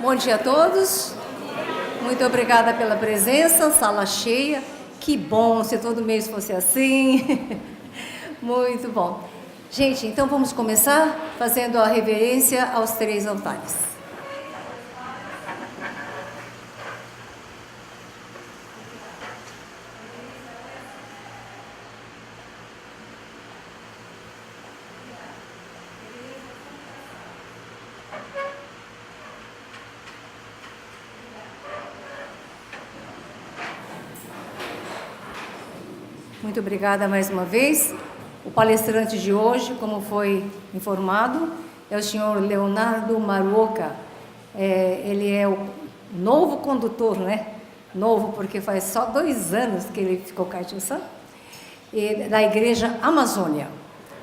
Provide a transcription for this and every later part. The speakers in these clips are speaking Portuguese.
Bom dia a todos. Muito obrigada pela presença, sala cheia. Que bom se todo mês fosse assim. Muito bom. Gente, então vamos começar fazendo a reverência aos 3 altares. Muito obrigada mais uma vez. O palestrante de hoje, como foi informado, é o senhor Leonardo Maruoka. Ele é o novo condutor, né? Novo porque faz só 2 anos que ele ficou Kaichusan, da Igreja Amazônia.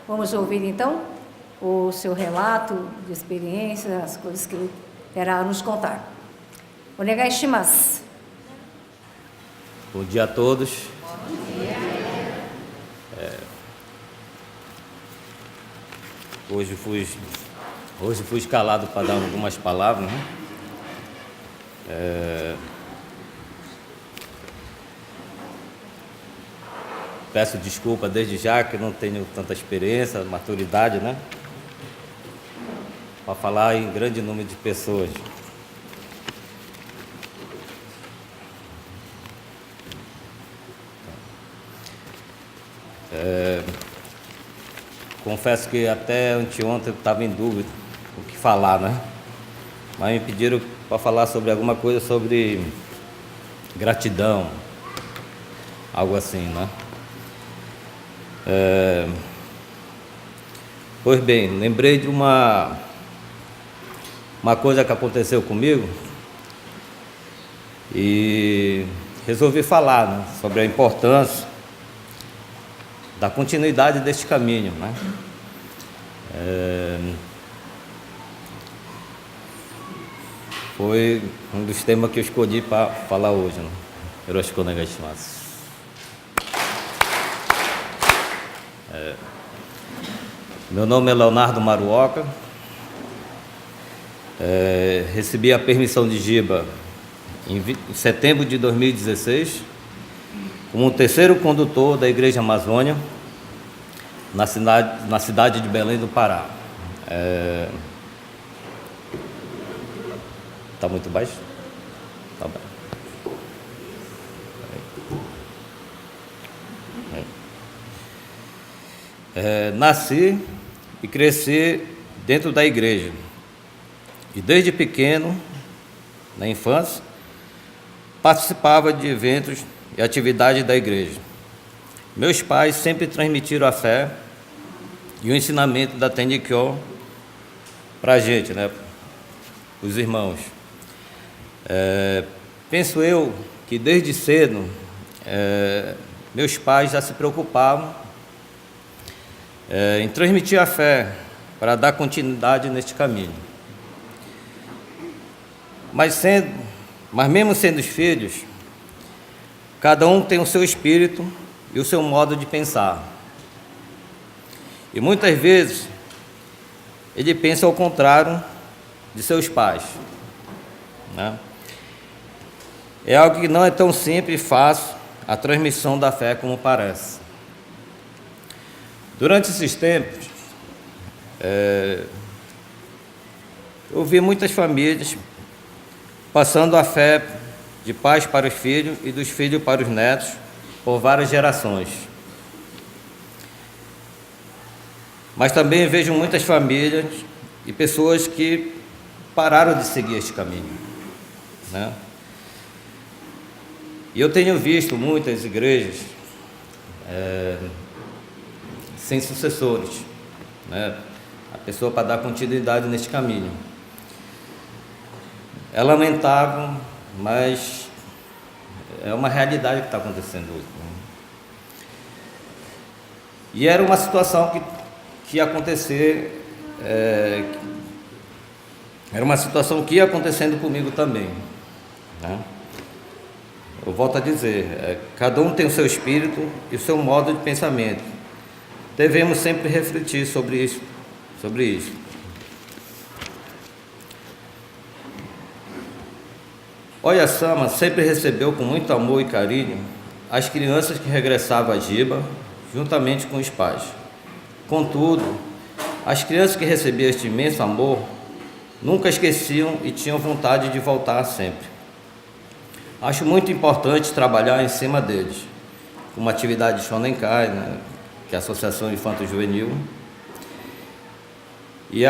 Vamos ouvir então o seu relato de experiência, as coisas que ele terá a nos contar. Onegai shimasu. Bom dia a todos. Hoje fui escalado para dar algumas palavras, né? Peço desculpa desde já que não tenho tanta experiência, maturidade, né? Para falar em grande número de pessoas. Confesso que até anteontem eu estava em dúvida o que falar, né? Mas me pediram para falar sobre alguma coisa sobre gratidão, algo assim, né? Pois bem, lembrei de uma coisa que aconteceu comigo e resolvi falar, né, sobre a importância da continuidade deste caminho, né? Foi um dos temas que eu escolhi para falar hoje, né? Yoroshiku onegai shimasu. Meu nome é Leonardo Maruoka. Recebi a permissão de Giba em setembro de 2016 como o 3º condutor da Igreja Amazônia na cidade de Belém do Pará. Está muito baixo? Tá bem. Nasci e cresci dentro da igreja. E desde pequeno, na infância, participava de eventos e atividades da igreja. Meus pais sempre transmitiram a fé e o ensinamento da Tenrikyo para a gente, né? Os irmãos. Penso eu que desde cedo meus pais já se preocupavam em transmitir a fé para dar continuidade neste caminho. Mas mesmo sendo os filhos, cada um tem o seu espírito e o seu modo de pensar. E muitas vezes ele pensa ao contrário de seus pais, né? É algo que não é tão simples e fácil a transmissão da fé como parece. Durante esses tempos, eu vi muitas famílias passando a fé de pais para os filhos e dos filhos para os netos por várias gerações. Mas também vejo muitas famílias e pessoas que pararam de seguir este caminho, né? E eu tenho visto muitas igrejas sem sucessores, né? A pessoa para dar continuidade neste caminho. É lamentável, mas é uma realidade que está acontecendo hoje, né? E era uma situação que ia acontecer, era uma situação que ia acontecendo comigo também, né? Eu volto a dizer, cada um tem o seu espírito e o seu modo de pensamento. Devemos sempre refletir sobre isso. Oyasama sempre recebeu com muito amor e carinho as crianças que regressavam a Jiba, juntamente com os pais. Contudo, as crianças que recebiam este imenso amor nunca esqueciam e tinham vontade de voltar sempre. Acho muito importante trabalhar em cima deles, com uma atividade de Shonenkai, né, que é a Associação Infanto-Juvenil. E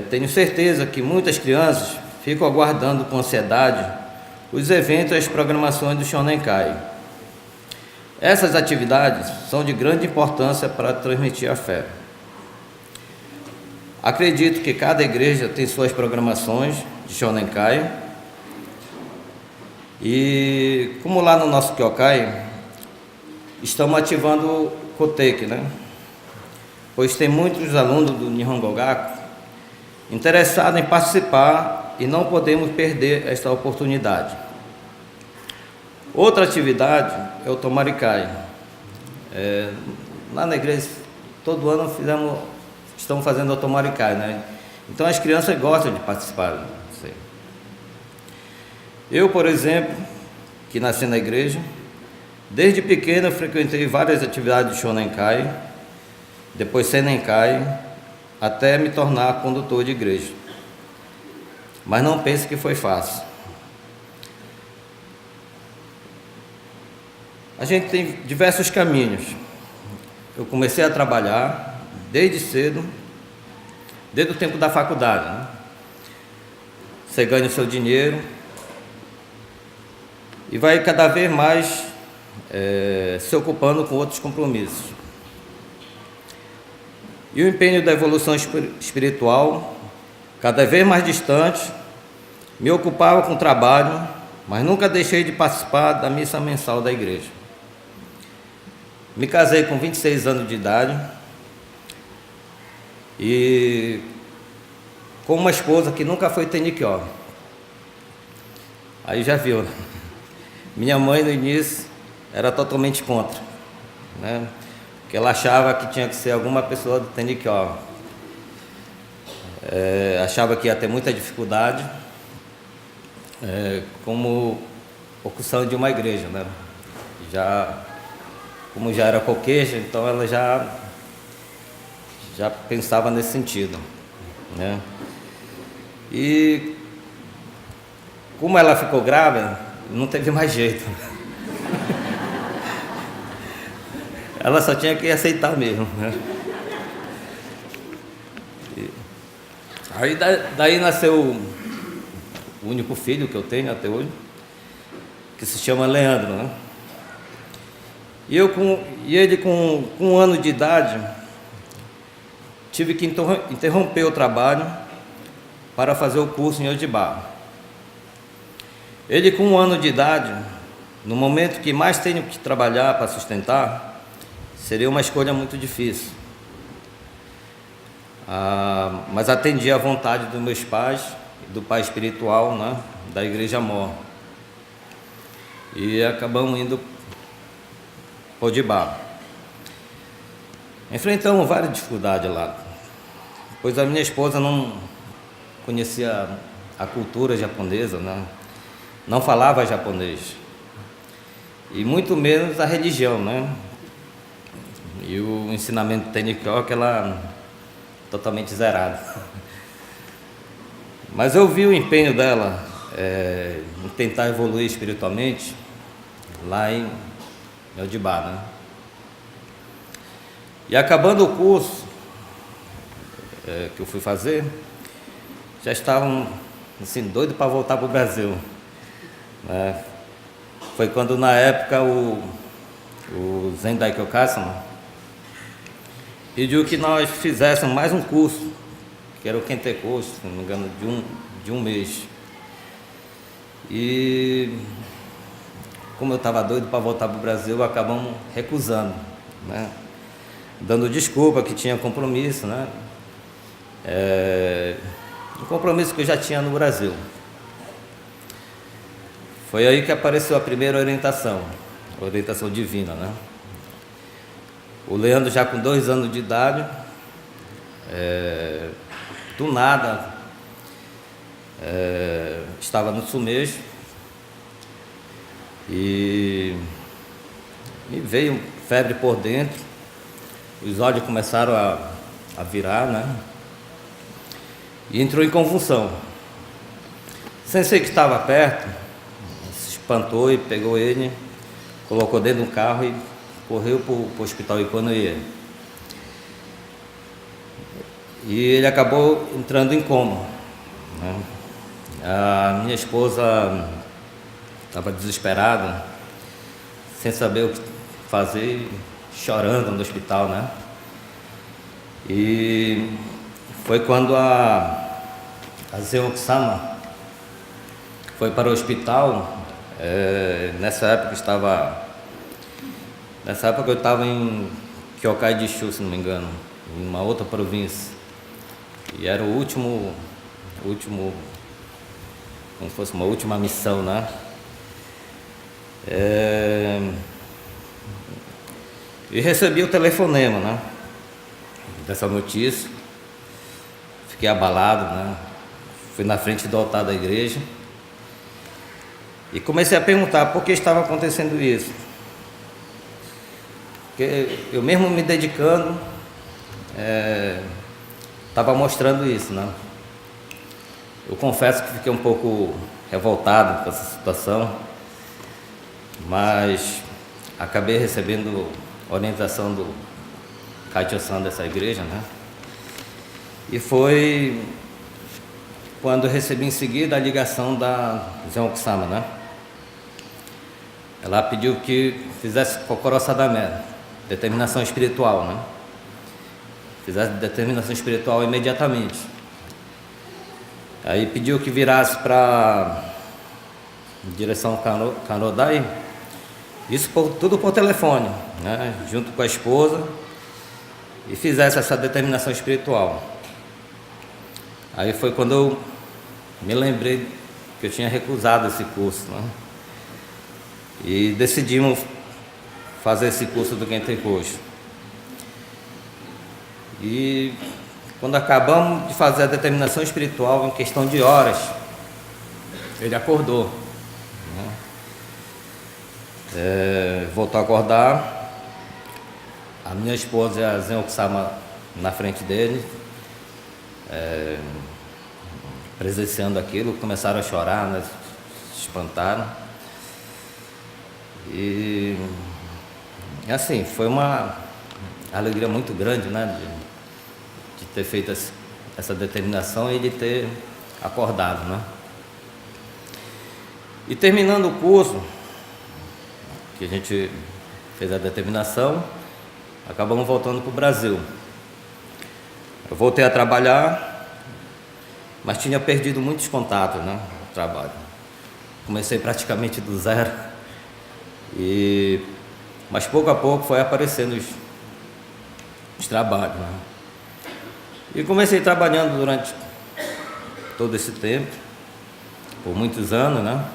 tenho certeza que muitas crianças ficam aguardando com ansiedade os eventos e as programações do Shonenkai. Essas atividades são de grande importância para transmitir a fé. Acredito que cada igreja tem suas programações de Shonenkai. E como lá no nosso Kyokai, estamos ativando o Koteki, né? Pois tem muitos alunos do Nihongo Gaku interessados em participar e não podemos perder esta oportunidade. Outra atividade é o Tomarikai. Lá na igreja, todo ano estamos fazendo o Tomarikai, né? Então as crianças gostam de participar. Eu, por exemplo, que nasci na igreja, desde pequeno frequentei várias atividades de Shonenkai, depois Senenkai, até me tornar condutor de igreja. Mas não pense que foi fácil. A gente tem diversos caminhos. Eu comecei a trabalhar desde cedo, desde o tempo da faculdade, né? Você ganha o seu dinheiro e vai cada vez mais se ocupando com outros compromissos. E o empenho da evolução espiritual, cada vez mais distante, me ocupava com o trabalho, mas nunca deixei de participar da missa mensal da igreja. Me casei com 26 anos de idade e com uma esposa que nunca foi Tenikyo. Aí já viu, minha mãe no início era totalmente contra, né? Porque ela achava que tinha que ser alguma pessoa do Tenikyo. Achava que ia ter muita dificuldade como ocupação de uma igreja, né? Como já era coqueja, então ela já pensava nesse sentido, né? E como ela ficou grávida, não teve mais jeito. Ela só tinha que aceitar mesmo, né? Aí daí nasceu o único filho que eu tenho até hoje, que se chama Leandro, né? E ele com 1 ano de idade, tive que interromper o trabalho para fazer o curso em Ojibá. Ele com 1 ano de idade, no momento que mais tenho que trabalhar para sustentar, seria uma escolha muito difícil. Mas atendi à vontade dos meus pais, do pai espiritual, né, da Igreja Mor. E acabamos indo para Ojibá. Enfrentamos várias dificuldades lá, pois a minha esposa não conhecia a cultura japonesa, né? Não falava japonês, e muito menos a religião, né? E o ensinamento Tenikyo, que ela totalmente zerado. Mas eu vi o empenho dela em tentar evoluir espiritualmente lá em Ojibá, né? E acabando o curso que eu fui fazer, já estavam assim, doidos para voltar para o Brasil, né? Foi quando na época o Zendai Kyokasama pediu que nós fizéssemos mais um curso, que era o Kentekou, se não me engano, de um mês. E como eu estava doido para voltar para o Brasil, acabamos recusando, né? Dando desculpa que tinha compromisso, né? Um compromisso que eu já tinha no Brasil. Foi aí que apareceu a primeira orientação divina, né? O Leandro já com 2 anos de idade, do nada, estava no sumejo e veio febre por dentro, os olhos começaram a virar, né? E entrou em convulsão. O sensei que estava perto se espantou e pegou ele, colocou dentro do carro e correu para o hospital Iquanoie. E ele acabou entrando em coma, né? A minha esposa estava desesperada, sem saber o que fazer, chorando no hospital, né? E foi quando a Zeon-sama foi para o hospital. Nessa época eu estava em Kyokai-ji-shu, se não me engano, em uma outra província. E era o último, como se fosse uma última missão, né? E recebi o telefonema, né, dessa notícia. Fiquei abalado, né? Fui na frente do altar da igreja e comecei a perguntar por que estava acontecendo isso. Porque eu mesmo me dedicando, estava mostrando isso, né? Eu confesso que fiquei um pouco revoltado com essa situação, mas acabei recebendo orientação do Kaicho-san dessa igreja, né? E foi quando eu recebi em seguida a ligação da Zeon-sama, né? Ela pediu que fizesse Kokoro Sadame, determinação espiritual, né? Fizesse determinação espiritual imediatamente. Aí pediu que virasse para direção Kanodai, isso tudo por telefone, né? Junto com a esposa, e fizesse essa determinação espiritual. Aí foi quando eu me lembrei que eu tinha recusado esse curso, né? E decidimos fazer esse curso do Gentei Kosho. E quando acabamos de fazer a determinação espiritual, em questão de horas, ele acordou, né? Voltou a acordar, a minha esposa e a Zeon-sama na frente dele, presenciando aquilo, começaram a chorar, né? Se espantaram. E assim, foi uma alegria muito grande, né? De ter feito essa determinação e de ter acordado, né? E terminando o curso, que a gente fez a determinação, acabamos voltando para o Brasil. Eu voltei a trabalhar, mas tinha perdido muitos contatos, né, no trabalho. Comecei praticamente do zero, mas pouco a pouco foi aparecendo os trabalhos, né? E comecei trabalhando durante todo esse tempo, por muitos anos, né?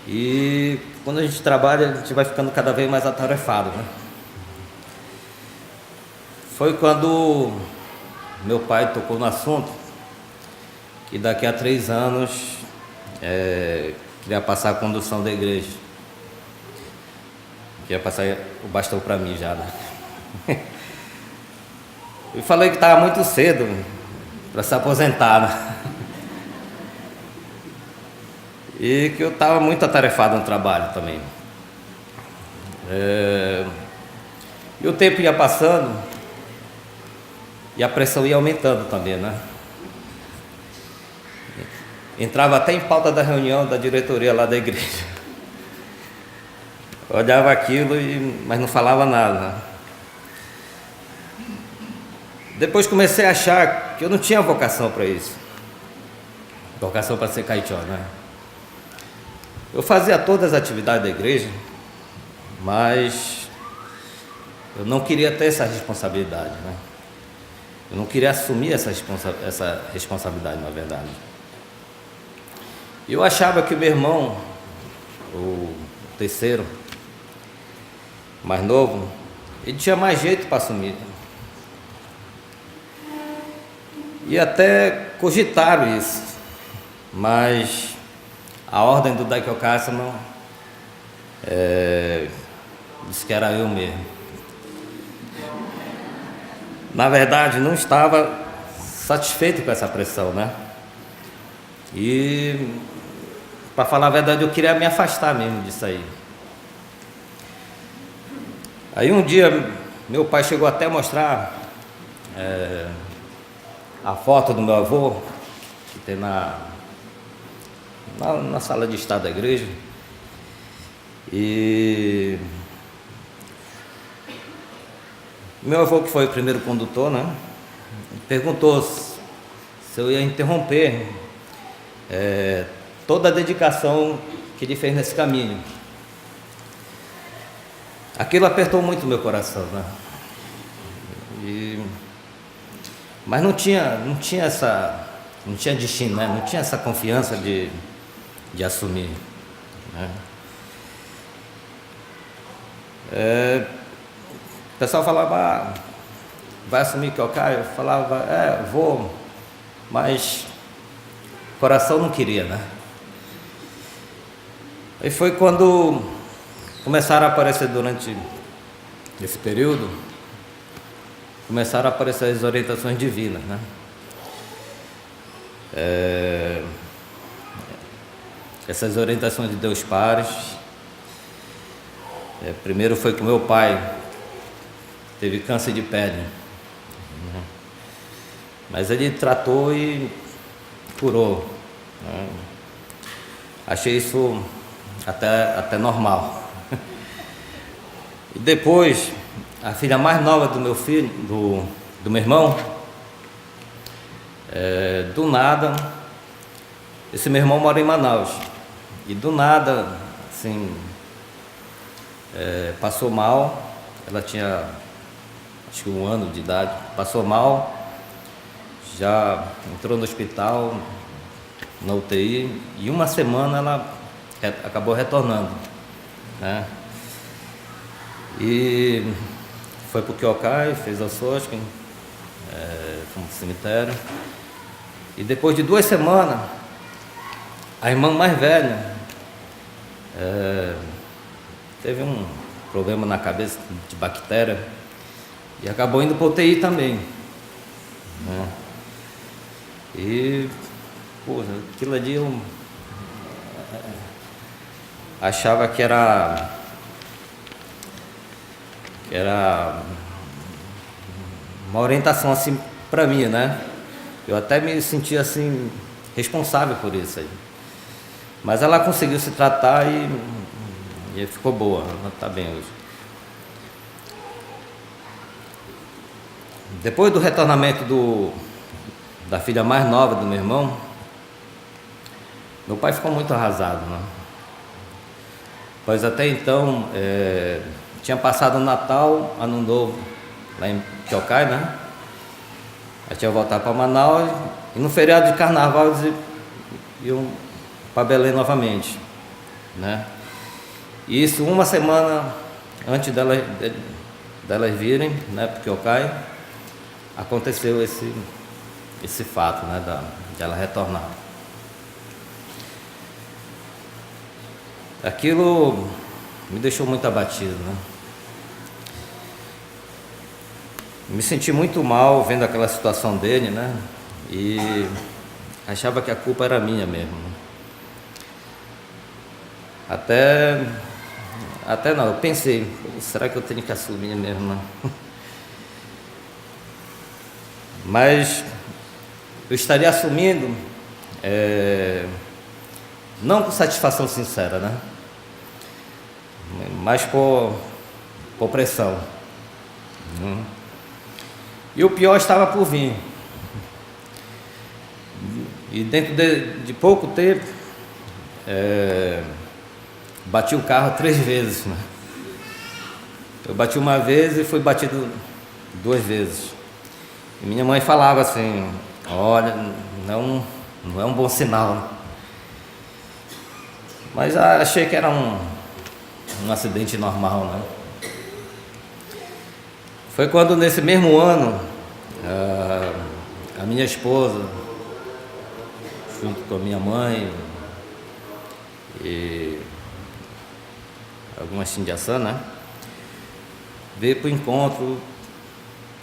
E quando a gente trabalha, a gente vai ficando cada vez mais atarefado, né? Foi quando meu pai tocou no assunto que daqui a 3 anos queria passar a condução da igreja. Queria passar o bastão para mim já, né? Eu falei que estava muito cedo para se aposentar, né? E que eu estava muito atarefado no trabalho também. E o tempo ia passando e a pressão ia aumentando também, né? Entrava até em pauta da reunião da diretoria lá da igreja. Olhava aquilo, mas não falava nada, né? Depois comecei a achar que eu não tinha vocação para isso. Vocação para ser kaichó, né? Eu fazia todas as atividades da igreja, mas eu não queria ter essa responsabilidade, né? Eu não queria assumir essa responsabilidade, na verdade. Eu achava que o meu irmão, o terceiro, mais novo, ele tinha mais jeito para assumir. E até cogitaram isso, mas a ordem do Daikyo Kasama disse que era eu mesmo. Na verdade, não estava satisfeito com essa pressão, né? E, para falar a verdade, eu queria me afastar mesmo disso aí. Aí um dia, meu pai chegou até a mostrar a foto do meu avô, que tem na sala de estar da igreja. E meu avô, que foi o primeiro condutor, né, perguntou se eu ia interromper toda a dedicação que ele fez nesse caminho. Aquilo apertou muito o meu coração, né? Mas não tinha destino, né? Não tinha essa confiança de assumir, né? O pessoal falava, vai assumir Kyokai? Eu falava, vou, mas o coração não queria, né? Aí foi quando começaram a aparecer, durante esse período, começaram a aparecer as orientações divinas, né? Essas orientações de Deus Pares. Primeiro foi que meu pai teve câncer de pele, né? Mas ele tratou e curou, né? Achei isso até normal. E depois, a filha mais nova do meu filho, do meu irmão, do nada, esse meu irmão mora em Manaus, e do nada, assim, passou mal. Ela tinha, acho que 1 ano de idade, passou mal, já entrou no hospital, na UTI, e 1 semana ela acabou retornando, né? E foi para o Kyokai, fez a Sosken, fomos para o cemitério. E depois de 2 semanas, a irmã mais velha teve um problema na cabeça de bactéria e acabou indo para o UTI também, né? E, pô, aquilo ali eu achava que era uma orientação assim para mim, né? Eu até me sentia assim responsável por isso aí. Mas ela conseguiu se tratar e ficou boa, ela está bem hoje. Depois do retornamento da filha mais nova do meu irmão, meu pai ficou muito arrasado, né? Pois até então tinha passado o Natal, Ano Novo, lá em Kyokai, né? Aí tinha voltado para Manaus, e no feriado de carnaval eles iam para Belém novamente, né? E isso 1 semana antes delas virem, né, para Kyokai, aconteceu esse fato, né, de ela retornar. Aquilo me deixou muito abatido, né? Me senti muito mal vendo aquela situação dele, né? E achava que a culpa era minha mesmo, né? Até não, eu pensei, será que eu tenho que assumir mesmo, né? Mas eu estaria assumindo, não com satisfação sincera, né? Mas por pressão. E o pior estava por vir. E dentro de pouco tempo, bati o carro 3 vezes, né? Eu bati 1 vez e fui batido 2 vezes. E minha mãe falava assim, olha, não é um bom sinal. Mas achei que era um acidente normal, né? Foi quando, nesse mesmo ano, a minha esposa junto com a minha mãe e algumas indiaçãs, né? Veio para o encontro, não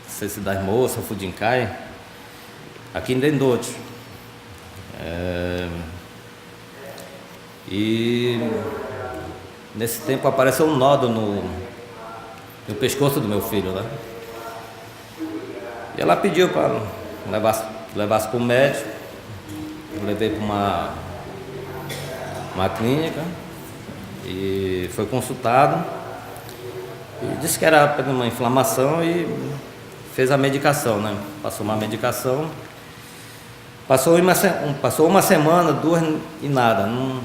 sei se das moças, Fudincai, aqui em Dendote. E nesse tempo apareceu um nódo no pescoço do meu filho, né? E ela pediu para levasse para o médico. Eu levei para uma clínica e foi consultado. E disse que era apenas uma inflamação e fez a medicação, né? Passou uma medicação. Passou uma semana, 2 e nada, não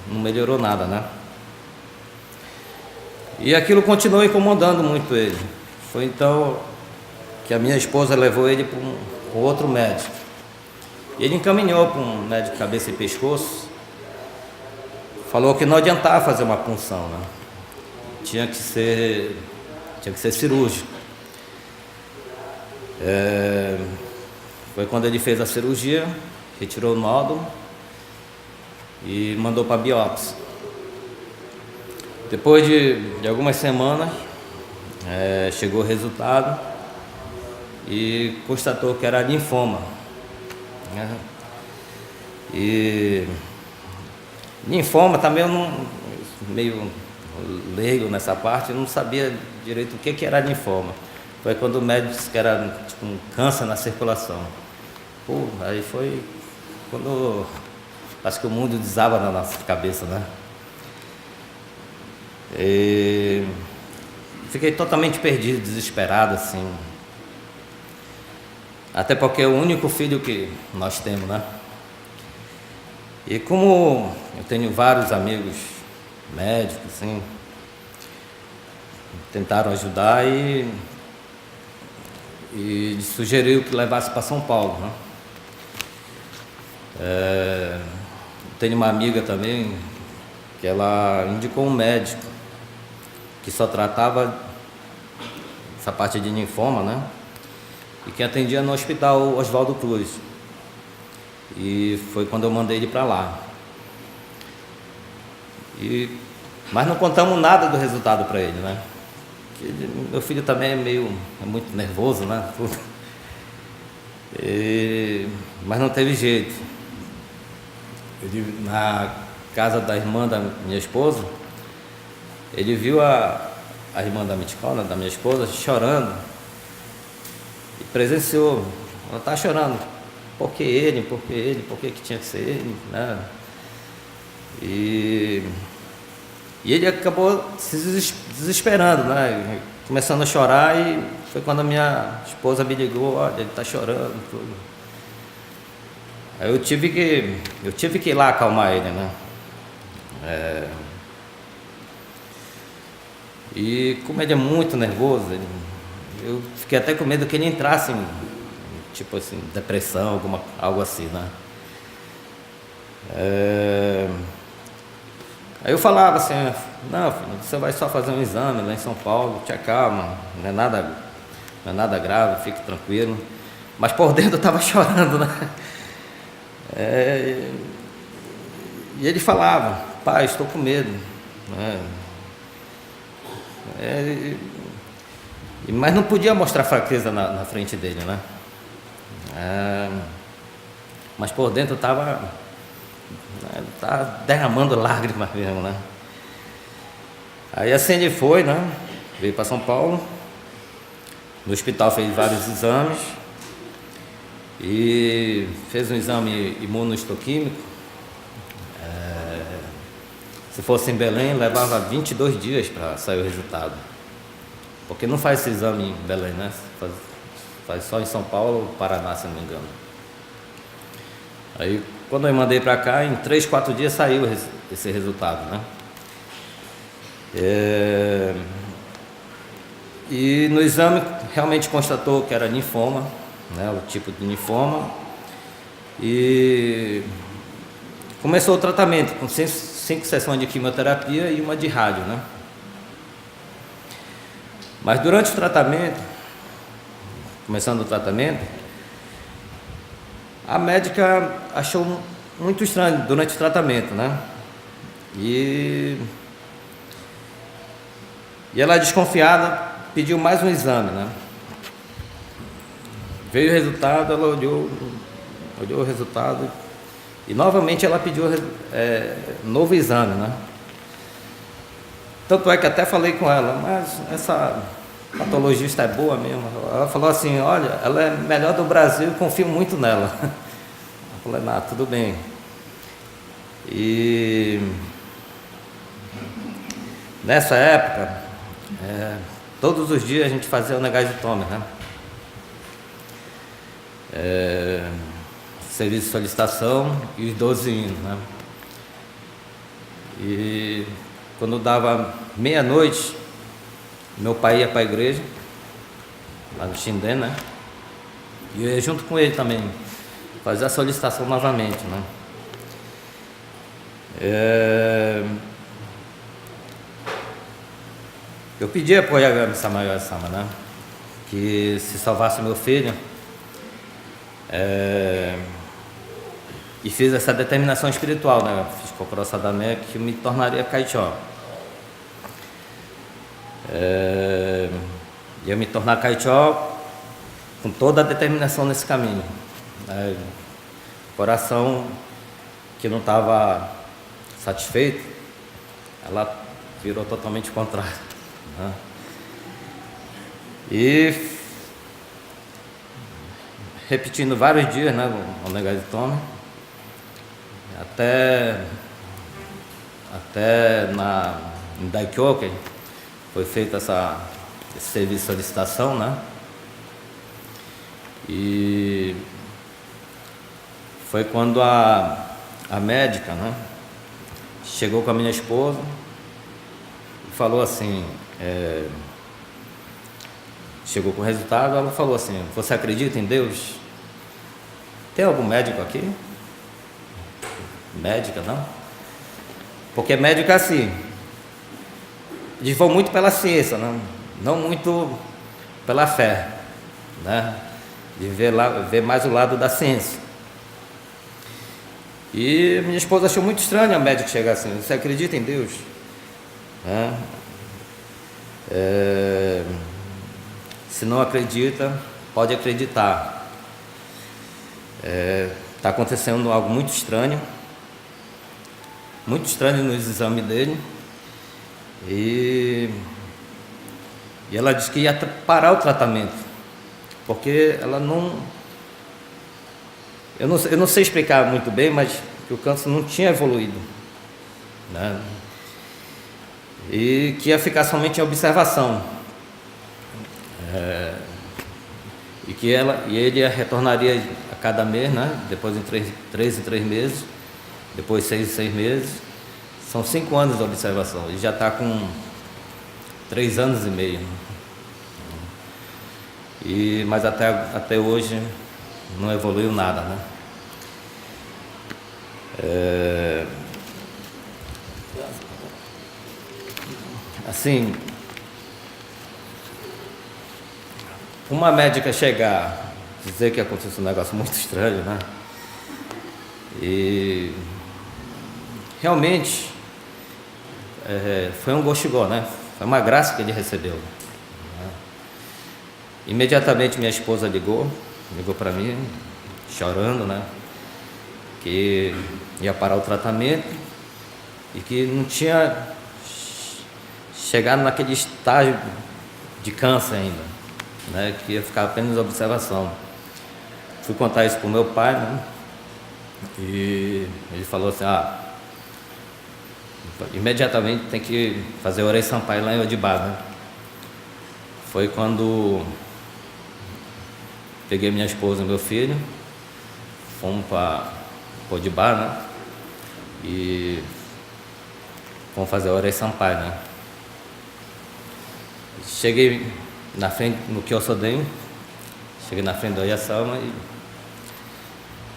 melhorou nada, né? E aquilo continuou incomodando muito ele. Foi então que a minha esposa levou ele para um outro médico. Ele encaminhou para um médico de cabeça e pescoço. Falou que não adiantava fazer uma punção, né? Tinha que ser cirúrgico. Foi quando ele fez a cirurgia, retirou o nódulo e mandou para biópsia. Depois de algumas semanas, chegou o resultado e constatou que era linfoma, né? E linfoma também eu não, meio leigo nessa parte, eu não sabia direito o que era linfoma. Foi quando o médico disse que era tipo um câncer na circulação. Pô, aí foi quando acho que o mundo desaba na nossa cabeça, né? E fiquei totalmente perdido, desesperado, assim. Até porque é o único filho que nós temos, né? E como eu tenho vários amigos médicos, assim, tentaram ajudar e sugeriu que levasse para São Paulo, né? Tenho uma amiga também que ela indicou um médico que só tratava essa parte de linfoma, né? E que atendia no hospital Oswaldo Cruz. E foi quando eu mandei ele para lá. Mas não contamos nada do resultado para ele, né? Meu filho também é muito nervoso, né? Mas não teve jeito. Ele, na casa da irmã da minha esposa, ele viu a irmã da Miticona, da minha esposa, chorando. E presenciou. Ela está chorando. Por que ele? Por que tinha que ser ele? Né? E ele acabou se desesperando, né? Começando a chorar, e foi quando a minha esposa me ligou: olha, ele está chorando, tudo. Aí eu tive que ir lá acalmar ele, né? E como ele é muito nervoso, eu fiquei até com medo que ele entrasse em, tipo assim, depressão, algo assim, né? Aí eu falava assim: não, filho, você vai só fazer um exame lá em São Paulo, te acalma, não é nada grave, fique tranquilo. Mas por dentro eu estava chorando, né? E ele falava: pai, estou com medo, né? Mas não podia mostrar fraqueza na frente dele, né? Mas por dentro eu estava derramando lágrimas mesmo, né? Aí assim ele foi, né? Veio para São Paulo. No hospital fez vários exames e fez um exame imunohistoquímico. Se fosse em Belém, levava 22 dias para sair o resultado. Porque não faz esse exame em Belém, né? Faz só em São Paulo, Paraná, se não me engano. Aí, quando eu mandei para cá, em 3, 4 dias saiu esse resultado, né? E no exame realmente constatou que era linfoma, né? O tipo de linfoma. E começou o tratamento com 5 sessões de quimioterapia e uma de rádio, né? Mas durante o tratamento, começando o tratamento, A médica achou muito estranho durante o tratamento, né? E ela, desconfiada, pediu mais um exame, né? Veio o resultado, ela olhou o resultado e novamente ela pediu novo exame, né? Tanto é que até falei com ela, mas essa patologista é boa mesmo? Ela falou assim, olha, ela é melhor do Brasil, confio muito nela. Eu falei, não, tudo bem. E nessa época, todos os dias a gente fazia o Negasitome, né? Serviço de solicitação e os 12 hinos, né? E quando dava meia-noite, meu pai ia para a igreja, lá no Xindé, né? E eu ia junto com ele também, fazer a solicitação novamente, né? Eu pedi a Poyagami Samayoshi Sama, né? Que se salvasse meu filho, e fiz essa determinação espiritual, né? Fiz Kokoro Sadame que me tornaria Kaichó. Ia me tornar Kaichó com toda a determinação nesse caminho. Coração que não estava satisfeito, ela virou totalmente contrário, né? E repetindo vários dias, né, o Negasitome, até em Daikyoken foi feito esse serviço de solicitação, né? E foi quando a médica, né, chegou com a minha esposa e falou assim, chegou com o resultado, ela falou assim, você acredita em Deus? Tem algum médico aqui? Médica, não? Porque médico é assim, eles vão muito pela ciência, não muito pela fé, né? De ver mais o lado da ciência. E minha esposa achou muito estranho a médica chegar assim, você acredita em Deus? Se não acredita, pode acreditar. Está acontecendo algo muito estranho nos exames dele. E ela disse que ia parar o tratamento, porque ela não... Eu não sei explicar muito bem, mas que o câncer não tinha evoluído, né? E que ia ficar somente em observação. E ele retornaria a cada mês, né? Depois em 3 em 3 meses, depois 6 em 6 meses. São 5 anos de observação. Ele já está com 3 anos e meio. Mas até hoje não evoluiu nada, né? Assim, uma médica chegar, dizer que aconteceu um negócio muito estranho, né? E realmente foi um goshigô, né? Foi uma graça que ele recebeu, né? Imediatamente minha esposa ligou para mim, chorando, né? Que ia parar o tratamento e que não tinha chegado naquele estágio de câncer ainda, né? Que ia ficar apenas observação. Fui contar isso para o meu pai, né? E ele falou assim, imediatamente tem que fazer Orei Sampai lá em Odibá, né? Foi quando peguei minha esposa e meu filho, fomos para Odibá, né? E fomos fazer Orei Sampai, né? Cheguei na frente, no Kyosoden, cheguei na frente do Oyasama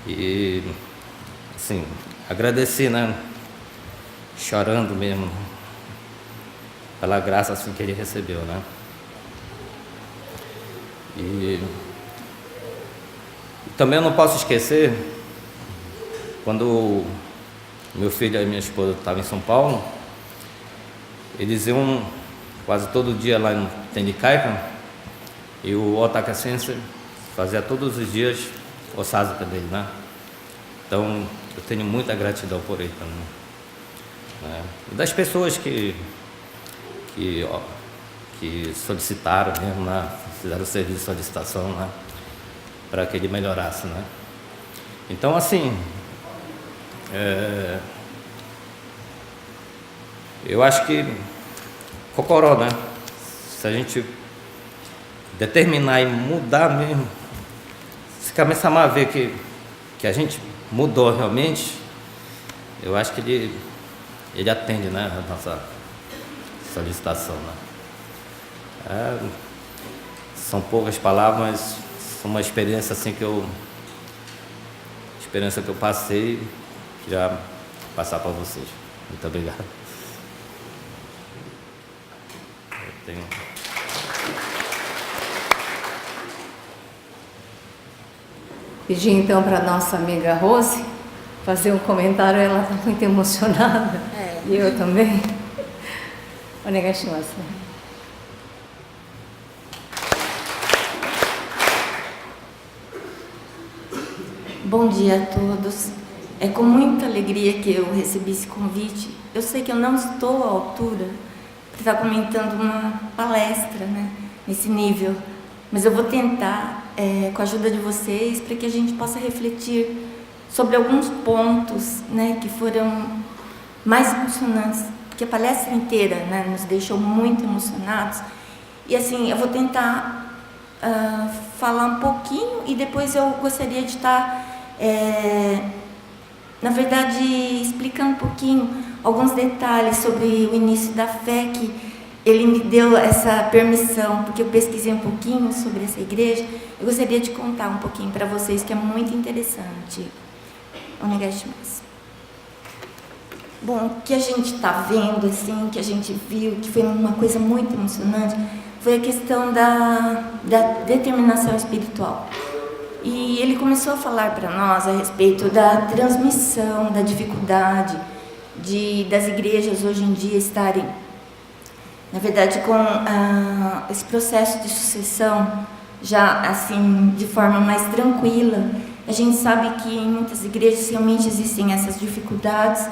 e assim, agradeci, né? Chorando mesmo, pela graça assim que ele recebeu, Também eu não posso esquecer, quando meu filho e minha esposa estavam em São Paulo, eles iam quase todo dia lá no Tendicaica, e o Otacassense fazia todos os dias o sábado dele, né? Então, eu tenho muita gratidão por ele também, né? E das pessoas que solicitaram mesmo, né? Fizeram o serviço de solicitação, né? Para que ele melhorasse, né? Então, assim, eu acho que cocoró, né? Se a gente determinar e mudar mesmo, se começar a ver que a gente mudou realmente, eu acho que ele atende, né, a nossa solicitação, né? São poucas palavras, mas foi uma experiência assim que eu passei, que já passar para vocês. Muito obrigado. Pedir então para a nossa amiga Rose fazer um comentário, ela está muito emocionada. E eu também. Onegaishimasu. Bom dia a todos. É com muita alegria que eu recebi esse convite. Eu sei que eu não estou à altura para estar comentando uma palestra, né, nesse nível, mas eu vou tentar, com a ajuda de vocês, para que a gente possa refletir sobre alguns pontos, né, que foram mais emocionantes, porque a palestra inteira, né, nos deixou muito emocionados. E assim, eu vou tentar falar um pouquinho e depois eu gostaria de estar, na verdade, explicando um pouquinho alguns detalhes sobre o início da fé, que ele me deu essa permissão, porque eu pesquisei um pouquinho sobre essa igreja. Eu gostaria de contar um pouquinho para vocês, que é muito interessante. Onegaishimasu. Bom, o que a gente está vendo, assim, que a gente viu, que foi uma coisa muito emocionante, foi a questão da determinação espiritual. E ele começou a falar para nós a respeito da transmissão, da dificuldade das igrejas hoje em dia estarem, na verdade, com esse processo de sucessão já assim de forma mais tranquila. A gente sabe que em muitas igrejas realmente existem essas dificuldades,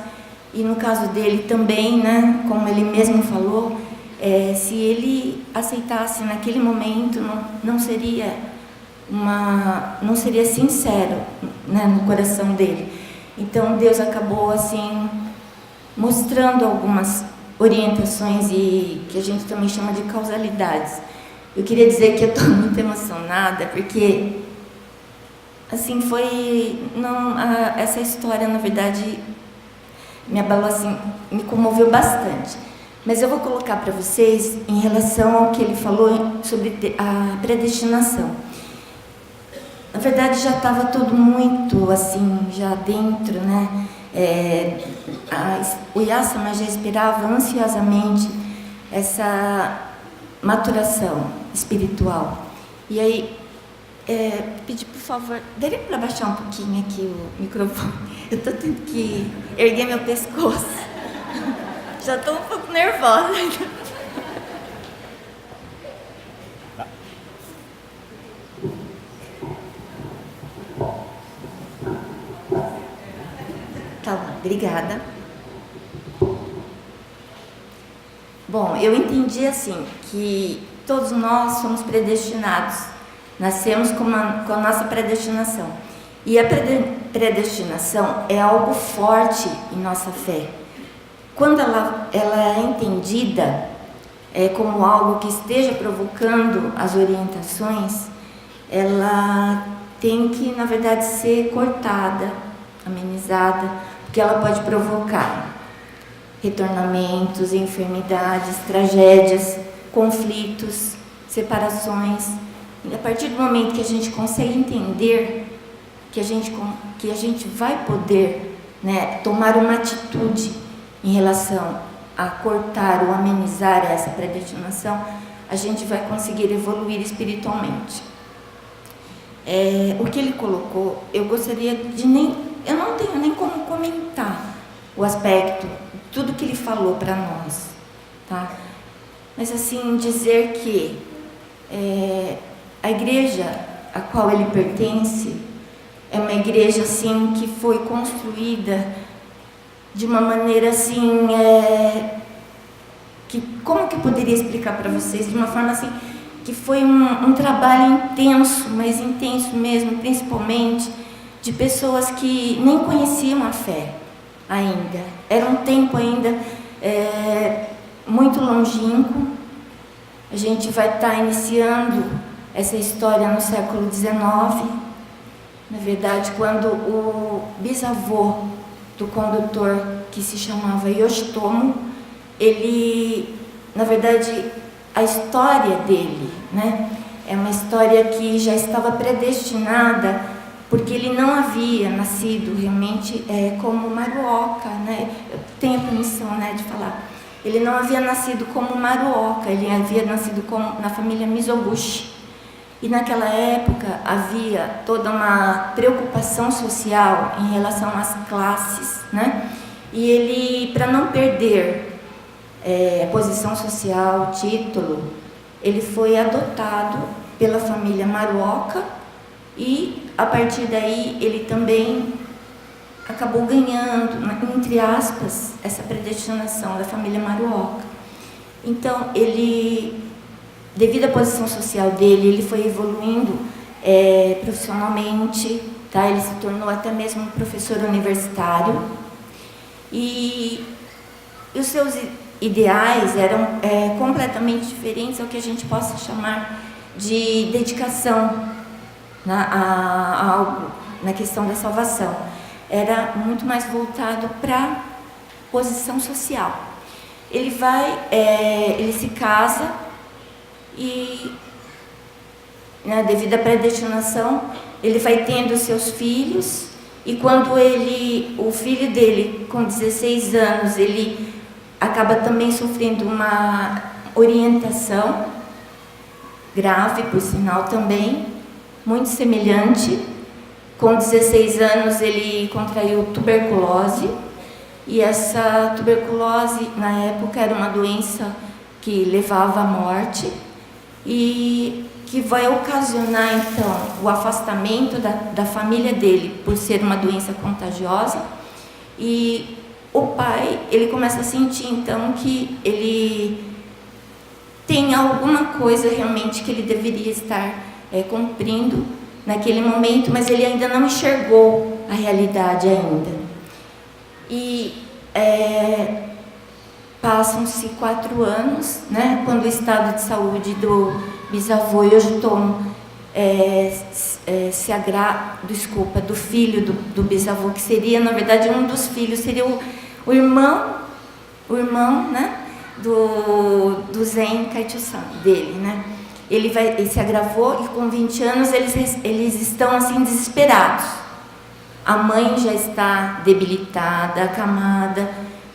e no caso dele também, né, como ele mesmo falou, se ele aceitasse naquele momento, não seria sincero, né, no coração dele. Então Deus acabou assim mostrando algumas orientações, e que a gente também chama de causalidades. Eu queria dizer que eu estou muito emocionada, porque assim essa história, na verdade, me abalou assim, me comoveu bastante. Mas eu vou colocar para vocês em relação ao que ele falou sobre a predestinação. Na verdade, já estava tudo muito assim, já dentro, né? O Yasama já esperava ansiosamente essa maturação espiritual. E aí, pedi, por favor, daria para baixar um pouquinho aqui o microfone? Eu estou tendo que erguer meu pescoço. Já estou um pouco nervosa. Tá bom, obrigada. Bom, eu entendi assim, que todos nós somos predestinados, nascemos com a nossa predestinação. E a predestinação é algo forte em nossa fé. Quando ela é entendida como algo que esteja provocando as orientações, ela tem que, na verdade, ser cortada, amenizada, porque ela pode provocar retornamentos, enfermidades, tragédias, conflitos, separações. E a partir do momento que a gente consegue entender que a gente vai poder, né, tomar uma atitude em relação a cortar ou amenizar essa predestinação, a gente vai conseguir evoluir espiritualmente. O que ele colocou, eu gostaria de eu não tenho nem como comentar o aspecto, tudo que ele falou para nós, tá? Mas assim, dizer que a igreja a qual ele pertence é uma igreja assim que foi construída de uma maneira assim, como que eu poderia explicar para vocês? De uma forma assim, que foi um trabalho intenso, mas intenso mesmo, principalmente de pessoas que nem conheciam a fé ainda. Era um tempo ainda muito longínquo. A gente vai estar iniciando essa história no século XIX. Na verdade, quando o bisavô do condutor, que se chamava Yoshitomo, ele, na verdade, a história dele, né, é uma história que já estava predestinada, porque ele não havia nascido realmente como Maruoka, né? Eu tenho a permissão, né, de falar. Ele não havia nascido como Maruoka, ele havia nascido na família Mizoguchi. E naquela época havia toda uma preocupação social em relação às classes, né? E ele, para não perder posição social, título, ele foi adotado pela família Maruoka e, a partir daí, ele também acabou ganhando, entre aspas, essa predestinação da família Maruoka. Então, ele, devido à posição social dele, ele foi evoluindo profissionalmente, tá? Ele se tornou até mesmo um professor universitário e os seus ideais eram completamente diferentes ao que a gente possa chamar de dedicação na questão da salvação. Era muito mais voltado para posição social. Ele ele se casa e, né, devido à predestinação, ele vai tendo seus filhos, e quando o filho dele, com 16 anos, ele acaba também sofrendo uma orientação grave, por sinal também, muito semelhante. Com 16 anos ele contraiu tuberculose, e essa tuberculose na época era uma doença que levava à morte e que vai ocasionar então o afastamento da família dele por ser uma doença contagiosa. E o pai, ele começa a sentir então que ele tem alguma coisa realmente que ele deveria estar cumprindo naquele momento, mas ele ainda não enxergou a realidade ainda. E passam-se 4 anos, né, quando o estado de saúde do bisavô Yoshitomo do filho do bisavô, que seria, na verdade, um dos filhos, seria o irmão, né, do Zen Kaicho-san, dele, né? Ele se agravou e com 20 anos eles estão assim desesperados. A mãe já está debilitada, acamada,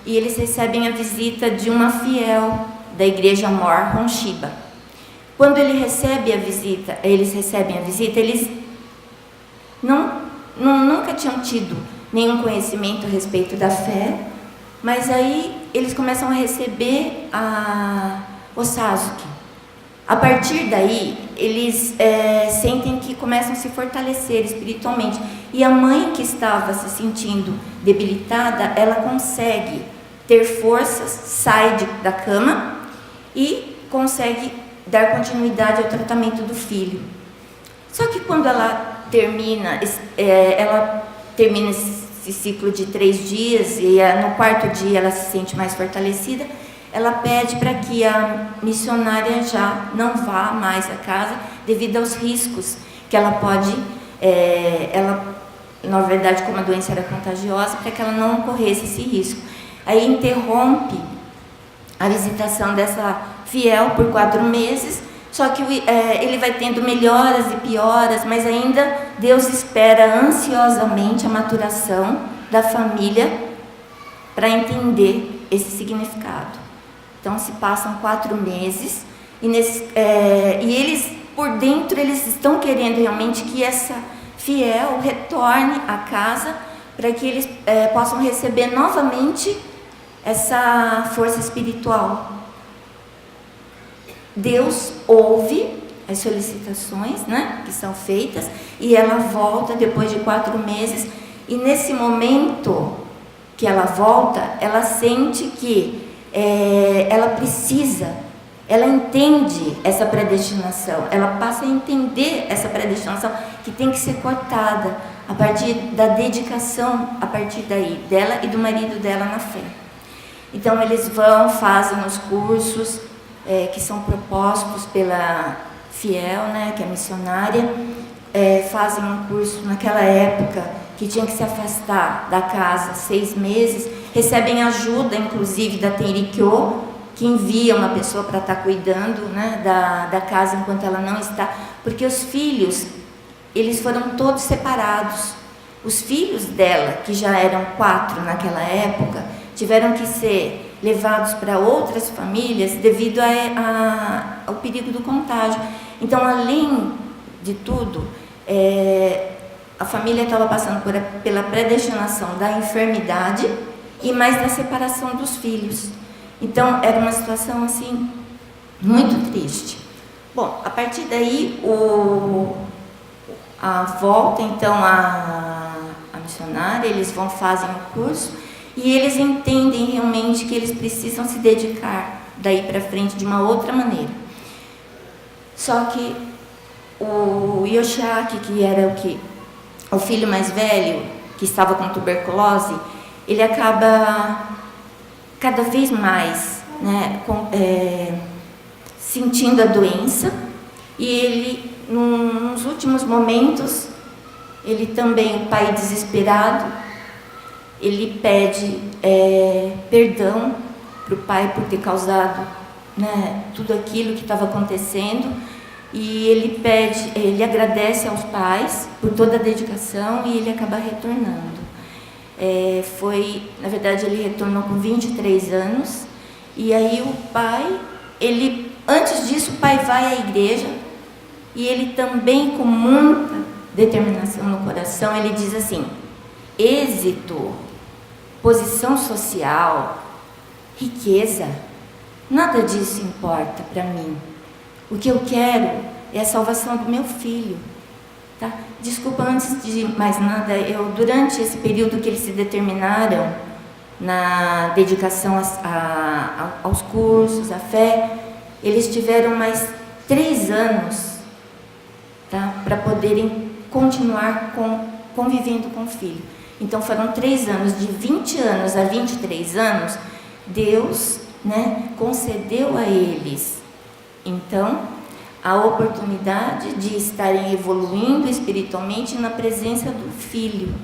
e eles recebem a visita de uma fiel da igreja Mor Honshiba. Quando eles recebem a visita, eles nunca tinham tido nenhum conhecimento a respeito da fé, mas aí eles começam a receber o Sasuke. A partir daí, eles sentem que começam a se fortalecer espiritualmente. E a mãe, que estava se sentindo debilitada, ela consegue ter forças, sai da cama e consegue dar continuidade ao tratamento do filho. Só que quando ela termina esse ciclo de 3 dias, e no 4º dia ela se sente mais fortalecida, ela pede para que a missionária já não vá mais à casa, devido aos riscos que ela pode, na verdade, como a doença era contagiosa, para que ela não corresse esse risco. Aí interrompe a visitação dessa fiel por 4 meses, só que ele vai tendo melhoras e pioras, mas ainda Deus espera ansiosamente a maturação da família para entender esse significado. Então se passam 4 meses e eles por dentro eles estão querendo realmente que essa fiel retorne à casa para que eles possam receber novamente essa força espiritual. Deus ouve as solicitações, né, que são feitas, e ela volta depois de 4 meses, e nesse momento que ela volta, ela sente que ela precisa, ela entende essa predestinação, ela passa a entender essa predestinação que tem que ser cortada a partir da dedicação, a partir daí, dela e do marido dela na fé. Então eles vão, fazem os cursos que são propostos pela Fiel, né, que é missionária, fazem um curso naquela época que tinha que se afastar da casa 6 meses, recebem ajuda, inclusive, da Tenrikyo, que envia uma pessoa para estar cuidando, né, da casa enquanto ela não está, porque os filhos, eles foram todos separados. Os filhos dela, que já eram 4 naquela época, tiveram que ser levados para outras famílias devido ao perigo do contágio. Então, além de tudo, a família estava passando pela predestinação da enfermidade e mais da separação dos filhos. Então, era uma situação assim muito triste. Bom, a partir daí, a volta, então, a missionária, eles fazem o curso e eles entendem realmente que eles precisam se dedicar daí para frente de uma outra maneira. Só que o Yoshiaki, que era o filho mais velho, que estava com tuberculose, ele acaba cada vez mais, né, sentindo a doença, e ele, nos últimos momentos, ele também, o pai desesperado, ele pede perdão para o pai por ter causado, né, tudo aquilo que estava acontecendo, e ele agradece aos pais por toda a dedicação e ele acaba retornando. Na verdade, ele retornou com 23 anos, e aí o pai, antes disso, o pai vai à igreja, e ele também, com muita determinação no coração, ele diz assim: êxito, posição social, riqueza, nada disso importa para mim. O que eu quero é a salvação do meu filho. Tá? Desculpa, antes de mais nada, durante esse período que eles se determinaram na dedicação aos cursos, à fé, eles tiveram mais 3 anos, tá? Para poderem continuar convivendo com o filho. Então foram 3 anos, de 20 anos a 23 anos, Deus, né, concedeu a eles, então, a oportunidade de estarem evoluindo espiritualmente na presença do Filho.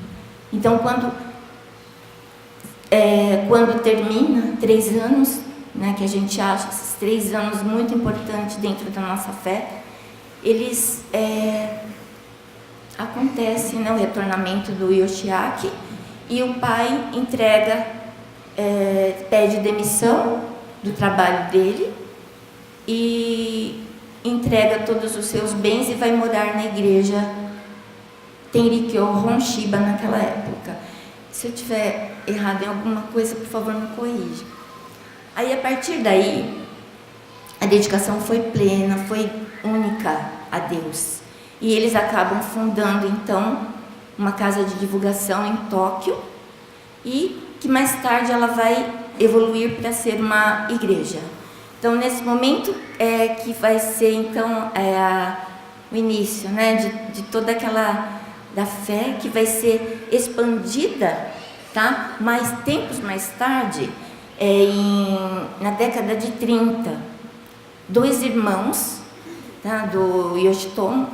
Então, quando termina 3 anos, né, que a gente acha esses 3 anos muito importantes dentro da nossa fé, eles acontece, né, o retornamento do Yoshiaki, e o pai pede demissão do trabalho dele e entrega todos os seus bens e vai morar na igreja Tenrikyo Honshiba naquela época. Se eu tiver errado em alguma coisa, por favor, me corrija. Aí, a partir daí, a dedicação foi plena, foi única a Deus. E eles acabam fundando, então, uma casa de divulgação em Tóquio, e que mais tarde ela vai evoluir para ser uma igreja. Então, nesse momento que vai ser, então, o início, né, de toda aquela da fé que vai ser expandida, tá? Mas tempos mais tarde, na década de 30, 2 irmãos, tá, do Yoshitomo,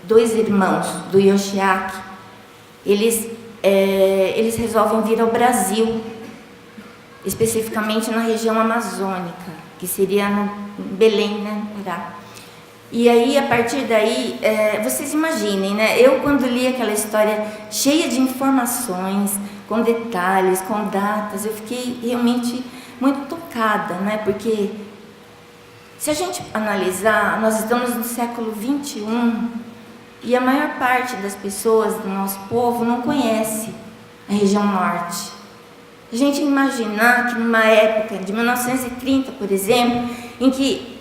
dois irmãos do Yoshiaki, eles resolvem vir ao Brasil, especificamente na região amazônica, que seria no Belém, né, no Pará. E aí, a partir daí, vocês imaginem, né? Eu, quando li aquela história cheia de informações, com detalhes, com datas, eu fiquei realmente muito tocada, né? Porque Se a gente analisar, nós estamos no século 21 e a maior parte das pessoas do nosso povo não conhece a região norte. A gente imaginar que numa época de 1930, por exemplo, em que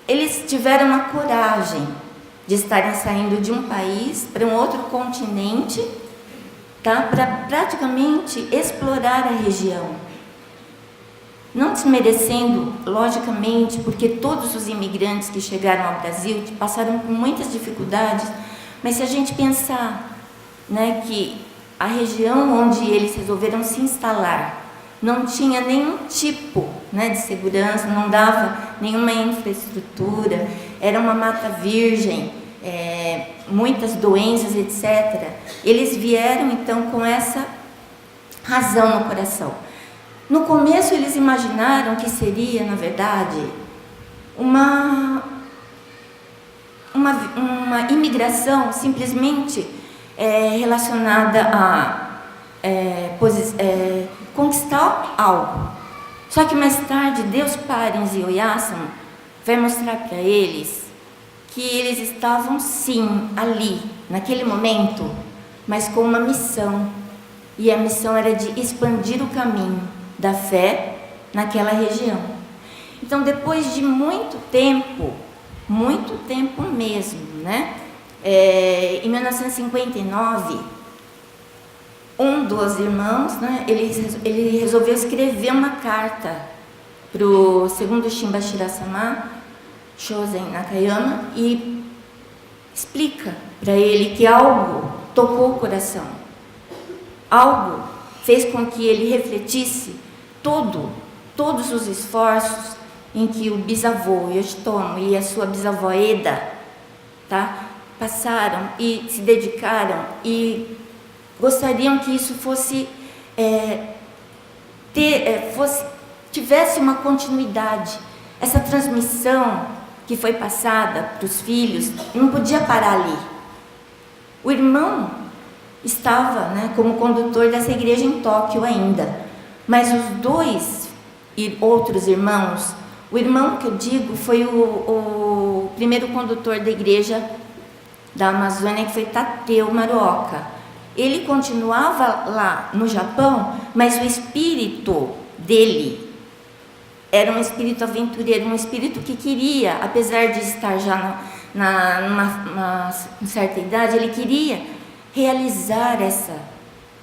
eles tiveram a coragem de estarem saindo de um país para um outro continente, tá? Para praticamente explorar a região. Não desmerecendo, logicamente, porque todos os imigrantes que chegaram ao Brasil passaram por muitas dificuldades, mas se a gente pensar, né, que a região onde eles resolveram se instalar não tinha nenhum tipo, né, de segurança, não dava nenhuma infraestrutura, era uma mata virgem, muitas doenças, etc. Eles vieram então com essa razão no coração. No começo eles imaginaram que seria, na verdade, uma imigração simplesmente relacionada a conquistar algo. Só que mais tarde, Deus Pai em Zioyasan vai mostrar para eles que eles estavam sim ali, naquele momento, mas com uma missão. E a missão era de expandir o caminho da fé naquela região. Então, depois de muito tempo mesmo, né? Em 1959, um dos irmãos, né, ele resolveu escrever uma carta para o segundo Shimbashira-sama, Shozen Nakayama, e explica para ele que algo tocou o coração, algo fez com que ele refletisse todos os esforços em que o bisavô Yoshitomo e a sua bisavó Eda, tá, passaram e se dedicaram e gostariam que isso tivesse uma continuidade. Essa transmissão que foi passada para os filhos não podia parar ali. O irmão estava, né, como condutor dessa igreja em Tóquio ainda, mas os dois outros irmãos, o irmão que eu digo foi o primeiro condutor da igreja da Amazônia, que foi Tateo Maruoka. Ele continuava lá no Japão, mas o espírito dele era um espírito aventureiro, um espírito que queria, apesar de estar já numa certa idade, ele queria realizar essa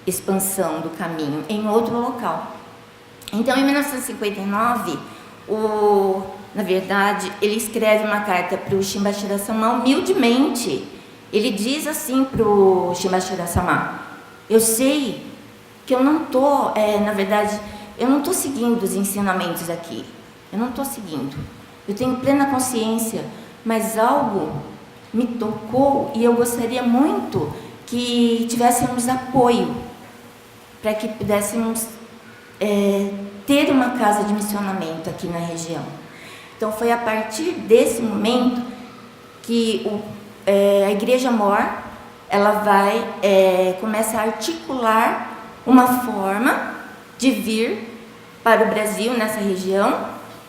expansão do caminho em outro local. Então, em 1959, na verdade, ele escreve uma carta para o Shimbashira-sama humildemente. Ele diz assim para o Shimbashira-sama: eu sei que eu não estou, na verdade, eu não estou seguindo os ensinamentos aqui. Eu não estou seguindo. Eu tenho plena consciência, mas algo me tocou e eu gostaria muito que tivéssemos apoio para que pudéssemos ter uma casa de missionamento aqui na região. Então, foi a partir desse momento que a Igreja Mor, ela vai começa a articular uma forma de vir para o Brasil, nessa região,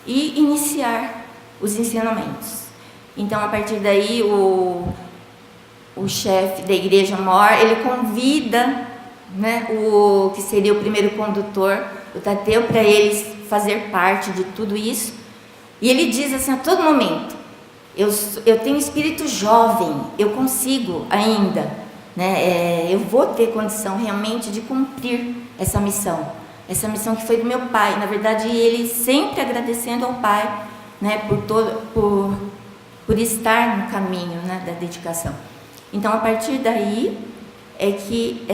e iniciar os ensinamentos. Então, a partir daí, o chefe da Igreja Mor, ele convida, né, o que seria o primeiro condutor, o Tateo, para eles fazer parte de tudo isso. E ele diz assim a todo momento: eu tenho espírito jovem, eu consigo ainda, né, eu vou ter condição realmente de cumprir essa missão que foi do meu pai. Na verdade, ele sempre agradecendo ao pai, né, por estar no caminho, né, da dedicação. Então, a partir daí é que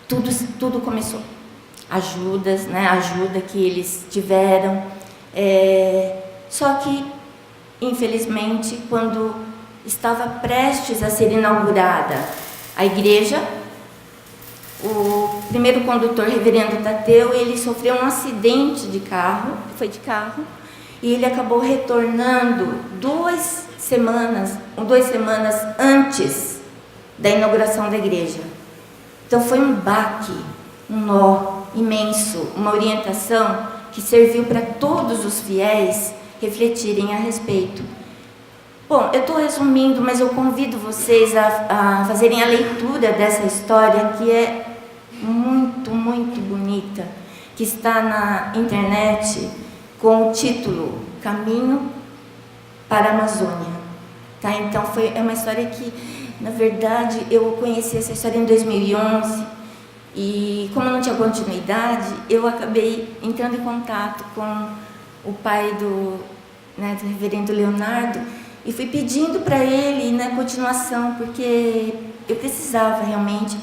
tudo começou. Ajudas, né, ajuda que eles tiveram. Só que, infelizmente, quando estava prestes a ser inaugurada a igreja, o primeiro condutor, reverendo Tateo, ele sofreu um acidente de carro, e ele acabou retornando 2 semanas antes da inauguração da igreja. Então foi um baque, um nó imenso, uma orientação que serviu para todos os fiéis refletirem a respeito. Bom, eu estou resumindo, mas eu convido vocês a fazerem a leitura dessa história, que é muito, muito bonita, que está na internet com o título Caminho para a Amazônia. Tá? Então, é uma história que, na verdade, eu conheci essa história em 2011 e, como não tinha continuidade, eu acabei entrando em contato com o pai do reverendo Leonardo e fui pedindo para ele, na continuação, porque eu precisava realmente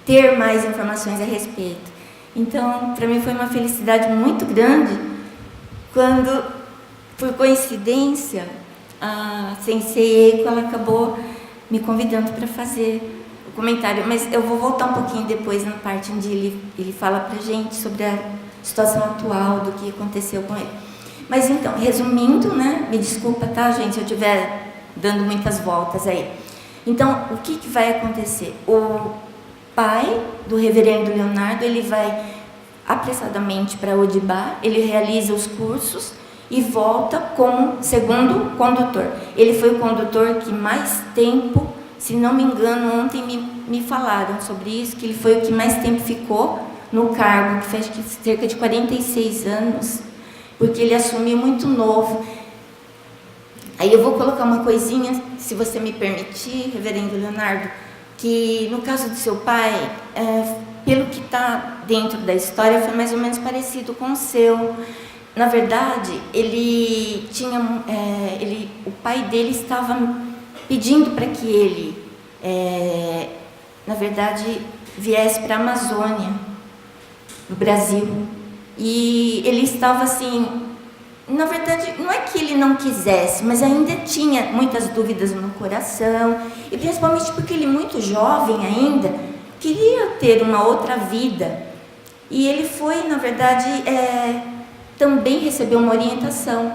ter mais informações a respeito. Então, para mim foi uma felicidade muito grande quando, por coincidência, a Sensei Eiko, ela acabou me convidando para fazer o comentário, mas eu vou voltar um pouquinho depois na parte onde ele fala para a gente sobre a situação atual do que aconteceu com ele. Mas então, resumindo, né, me desculpa, tá, gente, se eu estiver dando muitas voltas aí. Então, o que vai acontecer? O pai do reverendo Leonardo, ele vai apressadamente para Odibá, ele realiza os cursos e volta como segundo condutor. Ele foi o condutor que mais tempo, se não me engano, ontem me falaram sobre isso, que ele foi o que mais tempo ficou no cargo, que fez cerca de 46 anos, porque ele assumiu muito novo. Aí eu vou colocar uma coisinha, se você me permitir, reverendo Leonardo, que no caso do seu pai, pelo que está dentro da história, foi mais ou menos parecido com o seu. Na verdade, ele tinha, o pai dele estava pedindo para que ele, na verdade, viesse para a Amazônia, no Brasil. E ele estava assim, na verdade, não é que ele não quisesse, mas ainda tinha muitas dúvidas no coração, e principalmente porque ele, muito jovem ainda, queria ter uma outra vida. E ele foi, na verdade, também recebeu uma orientação.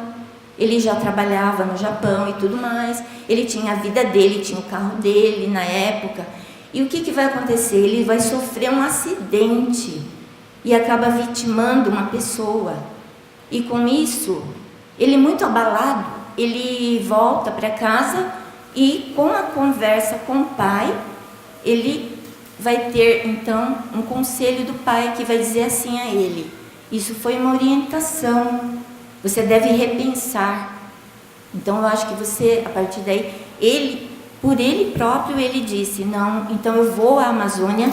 Ele já trabalhava no Japão e tudo mais, ele tinha a vida dele, tinha o carro dele na época. E o que vai acontecer? Ele vai sofrer um acidente e acaba vitimando uma pessoa. E com isso, ele muito abalado, ele volta para casa e, com a conversa com o pai, ele vai ter então um conselho do pai que vai dizer assim a ele: isso foi uma orientação, você deve repensar. Então eu acho que você, a partir daí, por ele próprio, ele disse: não, então eu vou à Amazônia,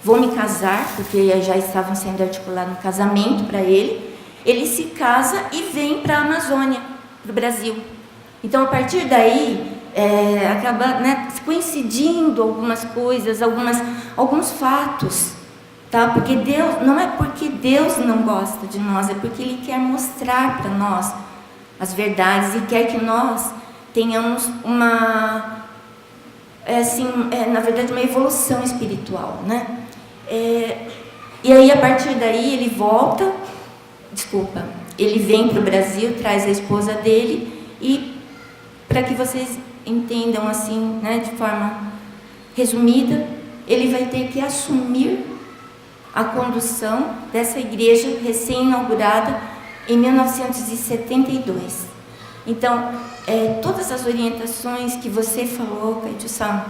vou me casar, porque já estavam sendo articulado um casamento para ele. Ele se casa e vem para a Amazônia, para o Brasil. Então, a partir daí, acaba coincidindo algumas coisas, alguns fatos, tá? Porque Deus, não é porque Deus não gosta de nós, é porque Ele quer mostrar para nós as verdades e quer que nós tenhamos uma, na verdade, uma evolução espiritual, né? E aí, a partir daí, ele volta. Ele vem para o Brasil, traz a esposa dele e, para que vocês entendam assim, né, de forma resumida, ele vai ter que assumir a condução dessa igreja recém-inaugurada em 1972. Então, todas as orientações que você falou, Kaicho-san,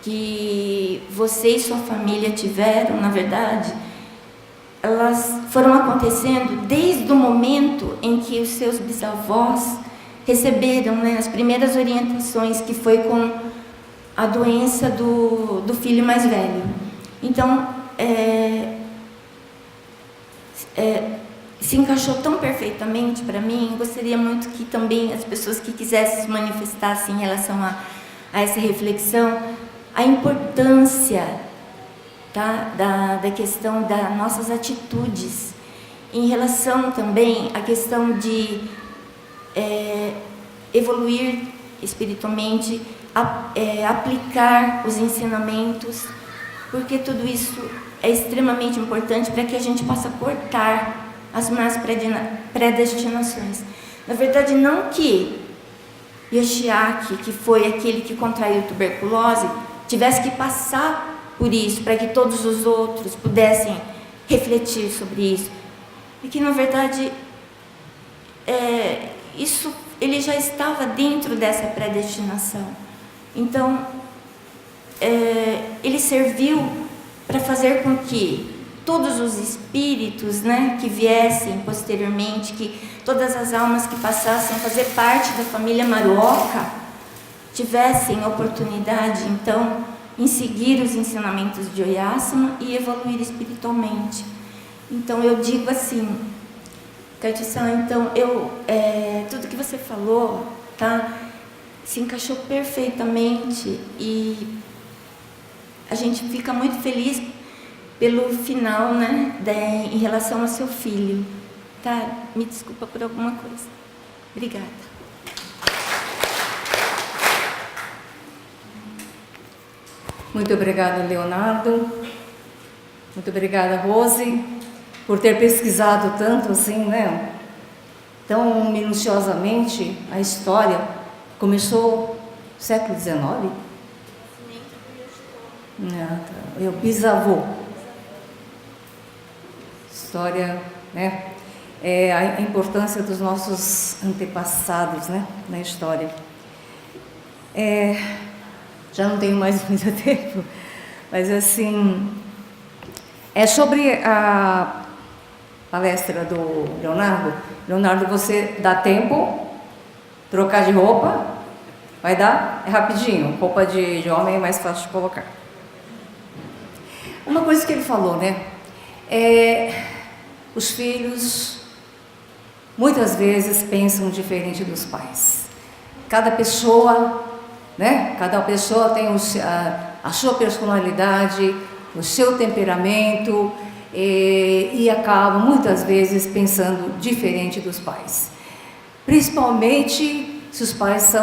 que você e sua família tiveram, na verdade, elas foram acontecendo desde o momento em que os seus bisavós receberam, né, as primeiras orientações, que foi com a doença do filho mais velho. Então, se encaixou tão perfeitamente para mim. Gostaria muito que também as pessoas que quisessem se manifestassem em relação a essa reflexão, a importância, tá, da questão das nossas atitudes, em relação também à questão de evoluir espiritualmente, aplicar os ensinamentos, porque tudo isso é extremamente importante para que a gente possa cortar as más predestinações. Na verdade, não que Yoshiaki, que foi aquele que contraiu tuberculose, tivesse que passar por isso, para que todos os outros pudessem refletir sobre isso. e que, na verdade, isso ele já estava dentro dessa predestinação. Então, ele serviu para fazer com que todos os espíritos, né, que viessem posteriormente, que todas as almas que passassem a fazer parte da família Maruoka, tivessem oportunidade, então, em seguir os ensinamentos de Oyasama e evoluir espiritualmente. Então, eu digo assim, Kaichi-san, então, tudo que você falou, tá, se encaixou perfeitamente, e a gente fica muito feliz pelo final, né, em relação ao seu filho, tá? Me desculpa por alguma coisa. Obrigada. Muito obrigada, Leonardo. Muito obrigada, Rose, por ter pesquisado tanto assim, né? Tão minuciosamente a história. Começou no século XIX? Eu bisavô. História, né? A importância dos nossos antepassados, né? Na história. Já não tenho mais muito tempo, mas assim, sobre a palestra do Leonardo. Leonardo, você dá tempo? Trocar de roupa? Vai dar? É rapidinho. Roupa de homem é mais fácil de colocar. Uma coisa que ele falou, né? Os filhos muitas vezes pensam diferente dos pais. Cada pessoa, né? Cada pessoa tem a sua personalidade, o seu temperamento, e acaba muitas vezes pensando diferente dos pais. Principalmente se os pais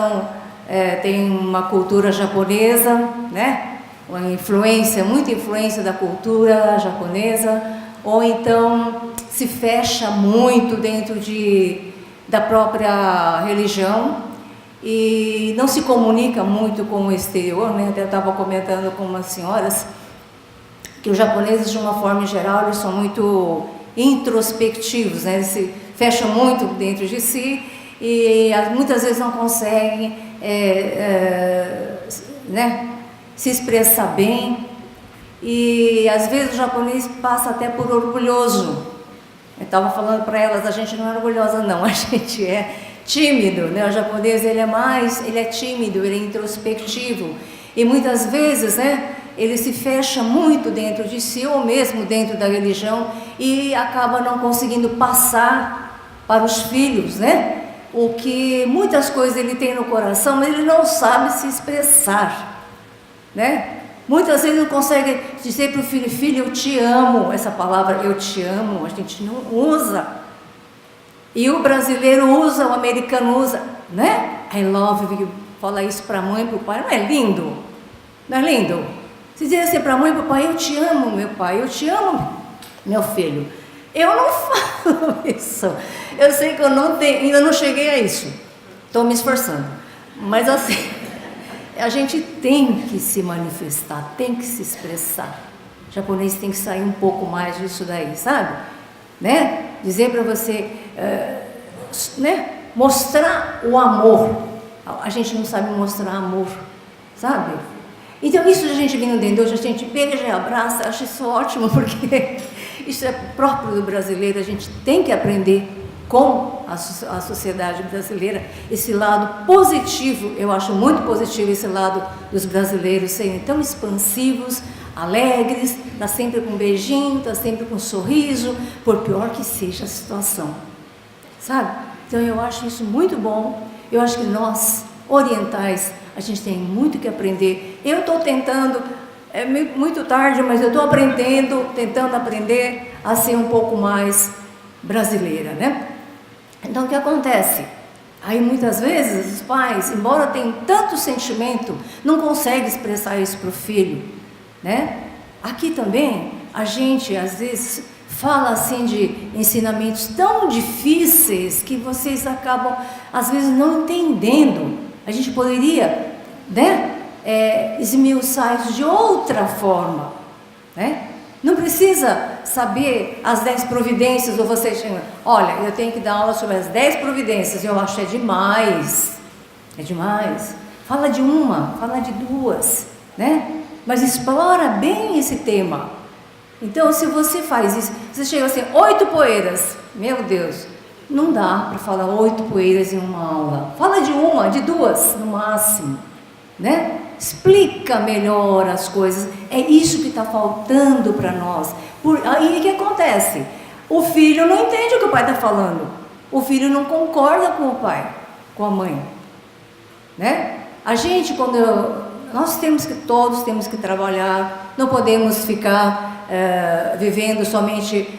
têm uma cultura japonesa, né? Uma influência, muita influência da cultura japonesa, ou então se fecha muito dentro da própria religião e não se comunica muito com o exterior, né? Até eu estava comentando com umas senhoras que os japoneses, de uma forma geral, eles são muito introspectivos, né? Eles se fecham muito dentro de si e muitas vezes não conseguem né, se expressar bem, e às vezes o japonês passa até por orgulhoso. Eu estava falando para elas, a gente não é orgulhosa não, a gente é tímido, né? O japonês ele é tímido, ele é introspectivo, e muitas vezes, né, ele se fecha muito dentro de si, ou mesmo dentro da religião, e acaba não conseguindo passar para os filhos, né? O que muitas coisas ele tem no coração, mas ele não sabe se expressar, né? Muitas vezes não consegue dizer para o filho, filho, eu te amo. Essa palavra, eu te amo, a gente não usa. E o brasileiro usa, o americano usa, né? I love you. Fala isso para a mãe e para o pai. Não é lindo? Não é lindo? Se dizer assim para a mãe e para o pai, eu te amo, meu pai, eu te amo, meu filho. Eu não falo isso. Eu sei que eu ainda não cheguei a isso. Estou me esforçando. Mas assim, a gente tem que se manifestar, tem que se expressar. O japonês tem que sair um pouco mais disso daí, sabe? Né? Dizer para você, né? Mostrar o amor. A gente não sabe mostrar amor, sabe? Então isso a gente vem no Dendô, a gente beija e abraça, acho isso ótimo, porque isso é próprio do brasileiro, a gente tem que aprender com a sociedade brasileira, esse lado positivo. Eu acho muito positivo esse lado dos brasileiros serem tão expansivos, alegres, tá sempre com um beijinho, tá sempre com um sorriso, por pior que seja a situação, sabe? Então eu acho isso muito bom. Eu acho que nós, orientais, a gente tem muito que aprender. Eu estou tentando, é muito tarde, mas eu estou tentando aprender a ser um pouco mais brasileira, né? Então o que acontece? Aí muitas vezes os pais, embora tenham tanto sentimento, não conseguem expressar isso para o filho, né? Aqui também a gente às vezes fala assim de ensinamentos tão difíceis que vocês acabam às vezes não entendendo. A gente poderia, né, esmiuçar isso de outra forma, né? Não precisa saber as 10 providências, ou você chega, olha, eu tenho que dar aula sobre as 10 providências, eu acho é demais, fala de uma, fala de duas, né? Mas explora bem esse tema. Então, se você faz isso, você chega assim, 8 poeiras, meu Deus, não dá para falar 8 poeiras em uma aula, fala de uma, de duas, no máximo, né? Explica melhor as coisas, é isso que está faltando para nós. Aí o que acontece? O filho não entende o que o pai está falando, o filho não concorda com o pai, com a mãe, né? A gente, todos temos que trabalhar, não podemos ficar vivendo somente,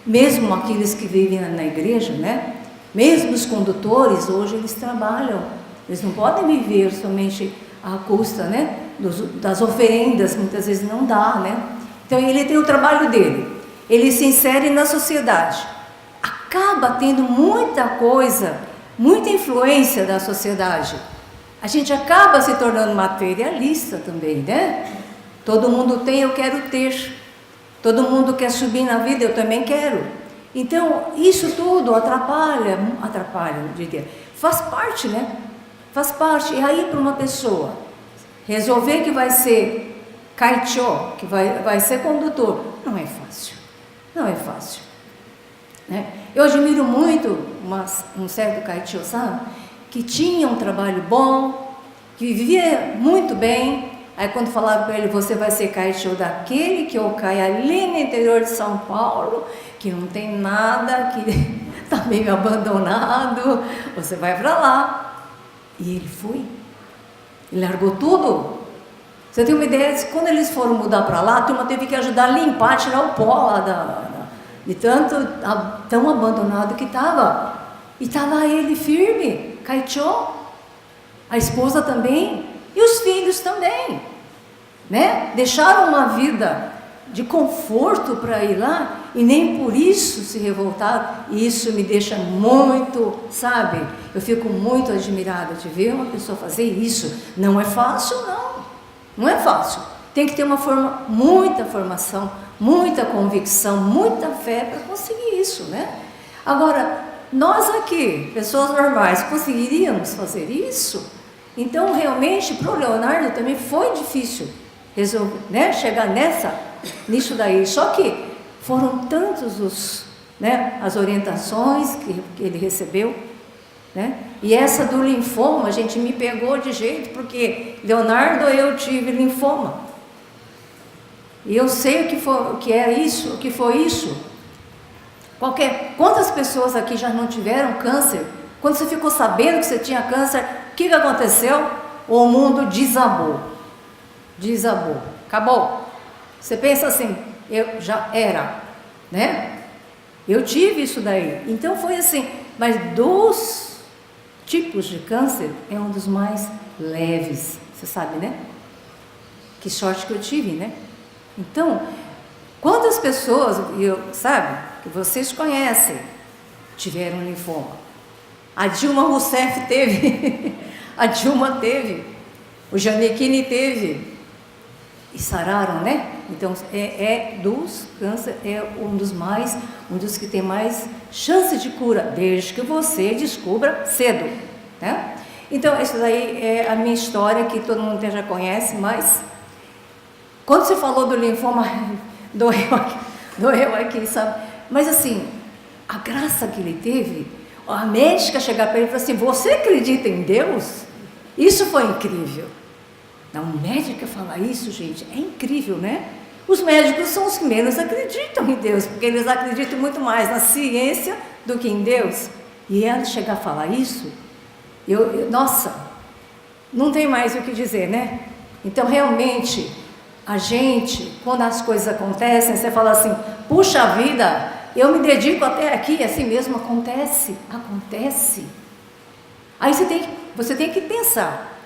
mesmo aqueles que vivem na igreja, né? Mesmo os condutores, hoje eles trabalham, eles não podem viver somente à custa, né, das oferendas, muitas vezes não dá, né? Então ele tem o trabalho dele, ele se insere na sociedade, acaba tendo muita coisa, muita influência da sociedade, a gente acaba se tornando materialista também, né? Todo mundo tem, eu quero ter, todo mundo quer subir na vida, eu também quero. Então isso tudo atrapalha, eu diria, faz parte, né? Faz parte. E aí, para uma pessoa resolver que vai ser kaichô, que vai ser condutor, não é fácil, né? Eu admiro muito um certo kaichô, sabe? Que tinha um trabalho bom, que vivia muito bem. Aí quando falaram para ele, você vai ser kaichô daquele que cai ali no interior de São Paulo, que não tem nada, que está meio abandonado, você vai para lá. E ele foi, ele largou tudo. Você tem uma ideia de quando eles foram mudar para lá, a turma teve que ajudar a limpar, tirar o pó lá de tão abandonado que estava. E está lá ele firme, kaichô, a esposa também, e os filhos também, né? Deixaram uma vida de conforto para ir lá, e nem por isso se revoltaram, e isso me deixa muito, sabe, eu fico muito admirada de ver uma pessoa fazer isso. Não é fácil, não é fácil, tem que ter muita formação, muita convicção, muita fé para conseguir isso, né? Agora, nós aqui, pessoas normais, conseguiríamos fazer isso? Então, realmente, para o Leonardo também foi difícil resolver, né, chegar nisso daí, só que foram tantos as orientações que ele recebeu, né? E essa do linfoma, a gente me pegou de jeito, porque Leonardo, eu tive linfoma, e eu sei o que foi isso. Quantas pessoas aqui já não tiveram câncer? Quando você ficou sabendo que você tinha câncer, o que aconteceu? O mundo desabou, acabou. Você pensa assim, eu já era, né? Eu tive isso daí. Então foi assim, mas dos tipos de câncer é um dos mais leves, você sabe, né? Que sorte que eu tive, né? Então, quantas pessoas, sabe, que vocês conhecem, tiveram linfoma? A Dilma Rousseff teve, a Dilma teve, o Gianecchini teve, e sararam, né? Então, dos câncer, é um dos que tem mais chance de cura, desde que você descubra cedo, né? Então, isso daí é a minha história, que todo mundo já conhece, mas quando você falou do linfoma, doeu aqui, sabe? Mas assim, a graça que ele teve, a médica chegar para ele e falar assim, você acredita em Deus? Isso foi incrível. Não, médica falar isso, gente, é incrível, né? Os médicos são os que menos acreditam em Deus, porque eles acreditam muito mais na ciência do que em Deus. E ela chegar a falar isso, nossa, não tem mais o que dizer, né? Então, realmente, a gente, quando as coisas acontecem, você fala assim, puxa vida, eu me dedico até aqui, assim mesmo acontece. Aí você tem que pensar,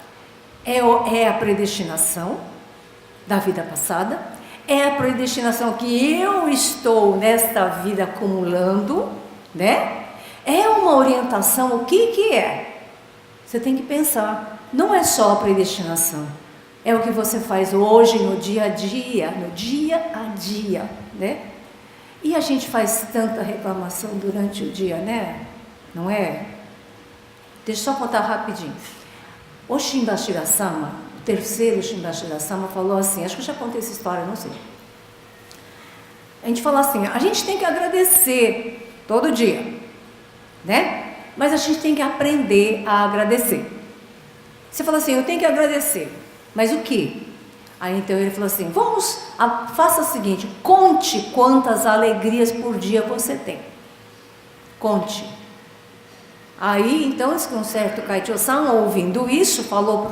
é a predestinação da vida passada, é a predestinação que eu estou nesta vida acumulando, né? É uma orientação, o que é? Você tem que pensar, não é só a predestinação, é o que você faz hoje, no dia a dia, né? E a gente faz tanta reclamação durante o dia, né? Não é? Deixa eu só contar rapidinho. O Shimbashira Sama, o terceiro Shimbashira Sama, falou assim, acho que eu já contei essa história, não sei. A gente fala assim, a gente tem que agradecer todo dia, né? Mas a gente tem que aprender a agradecer. Você fala assim, eu tenho que agradecer, mas o quê? Aí então ele falou assim, faça o seguinte, conte quantas alegrias por dia você tem. Conte. Aí então um certo Kaicho-san, ouvindo isso, falou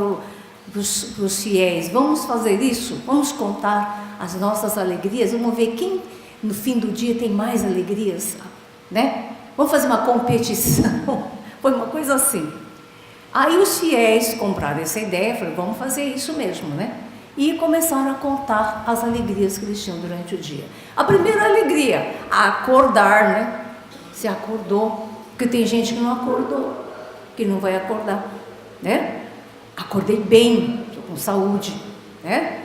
para os fiéis, vamos fazer isso, vamos contar as nossas alegrias, vamos ver quem no fim do dia tem mais alegrias, né? Vamos fazer uma competição. Foi uma coisa assim. Aí os fiéis compraram essa ideia, falaram, vamos fazer isso mesmo, né? E começaram a contar as alegrias que eles tinham durante o dia. A primeira alegria, acordar, né? Se acordou, porque tem gente que não acordou, que não vai acordar, né? Acordei bem, estou com saúde, né?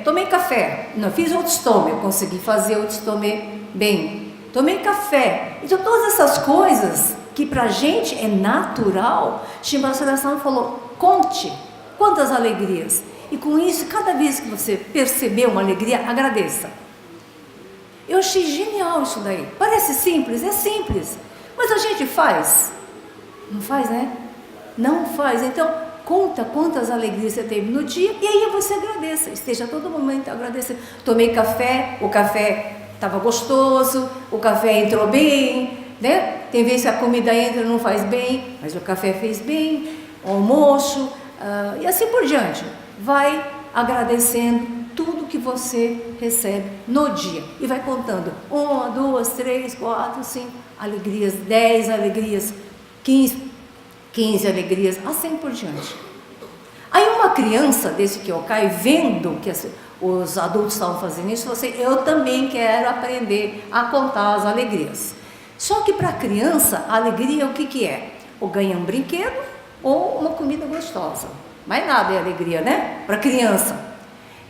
Tomei café, não fiz otsutomi, eu consegui fazer otsutomi bem. Tomei café. Então todas essas coisas que pra gente é natural, Shimbashira-san falou, conte quantas alegrias. E com isso, cada vez que você perceber uma alegria, agradeça. Eu achei genial isso daí. Parece simples, é simples. Mas a gente faz. Não faz, né? Não faz. Então, conta quantas alegrias você teve no dia e aí você agradeça. Esteja a todo momento agradecendo. Tomei café, o café estava gostoso, o café entrou bem, né? Tem vezes que a comida entra e não faz bem, mas o café fez bem, o almoço, e assim por diante. Vai agradecendo tudo que você recebe no dia e vai contando 1, 2, 3, 4, 5 alegrias, 10 alegrias, 15 alegrias, assim por diante. Aí uma criança desse Kyokai, vendo que os adultos estavam fazendo isso, falou assim, eu também quero aprender a contar as alegrias. Só que para a criança, a alegria o que é? Ou ganhar um brinquedo ou uma comida gostosa. Mais nada é alegria, né? Para criança.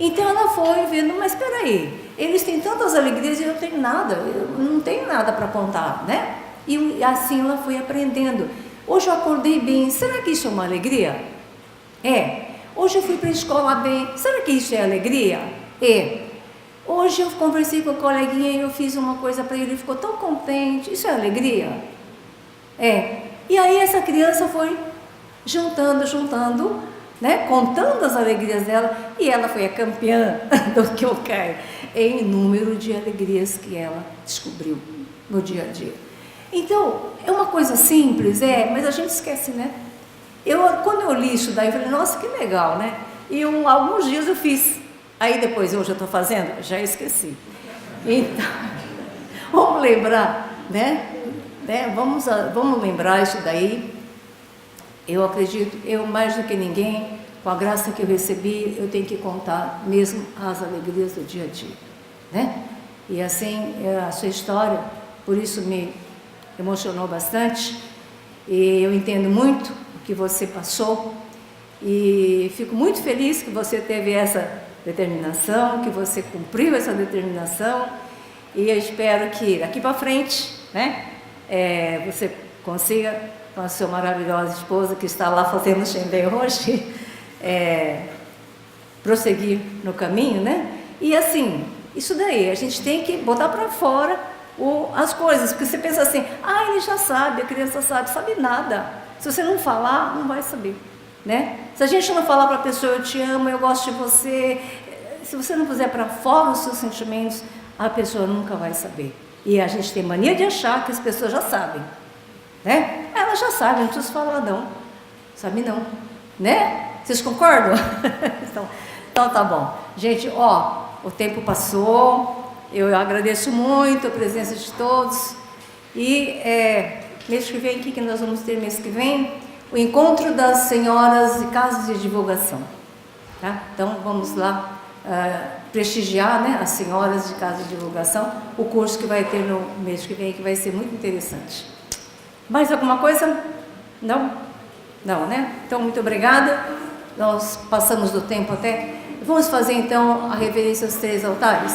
Então ela foi vendo, mas espera aí, eles têm tantas alegrias e eu não tenho nada para contar, né? E assim ela foi aprendendo. Hoje eu acordei bem, será que isso é uma alegria? É. Hoje eu fui para a escola bem, será que isso é alegria? É. Hoje eu conversei com o coleguinha e eu fiz uma coisa para ele, ele ficou tão contente, isso é alegria? É. E aí essa criança foi juntando, né, contando as alegrias dela, e ela foi a campeã do Kyokai em número de alegrias que ela descobriu no dia a dia. Então, é uma coisa simples, mas a gente esquece, né? Quando eu li isso daí, eu falei, nossa, que legal, né? E alguns dias eu fiz, aí depois hoje eu estou fazendo, já esqueci. Então, vamos lembrar, né? Vamos lembrar isso daí. Eu acredito, eu mais do que ninguém, com a graça que eu recebi, eu tenho que contar mesmo as alegrias do dia a dia, né? E assim, a sua história, por isso me emocionou bastante, e eu entendo muito o que você passou, e fico muito feliz que você teve essa determinação, que você cumpriu essa determinação, e eu espero que daqui para frente, né, você consiga, com a sua maravilhosa esposa que está lá fazendo Shendei hoje, prosseguir no caminho, né? E assim, isso daí, a gente tem que botar para fora as coisas, porque você pensa assim, ele já sabe, a criança sabe nada. Se você não falar, não vai saber, né? Se a gente não falar para a pessoa, eu te amo, eu gosto de você, se você não puser para fora os seus sentimentos, a pessoa nunca vai saber. E a gente tem mania de achar que as pessoas já sabem, né? Ela já sabe, não precisa falar não, sabe não, né? Vocês concordam? então tá bom. Gente, o tempo passou, eu agradeço muito a presença de todos e mês que vem, o que nós vamos ter mês que vem? O encontro das senhoras de casas de divulgação, tá? Então vamos lá prestigiar, né, as senhoras de casas de divulgação, o curso que vai ter no mês que vem, que vai ser muito interessante. Mais alguma coisa? Não? Não, né? Então, muito obrigada. Nós passamos do tempo até. Vamos fazer, então, a reverência aos 3 altares?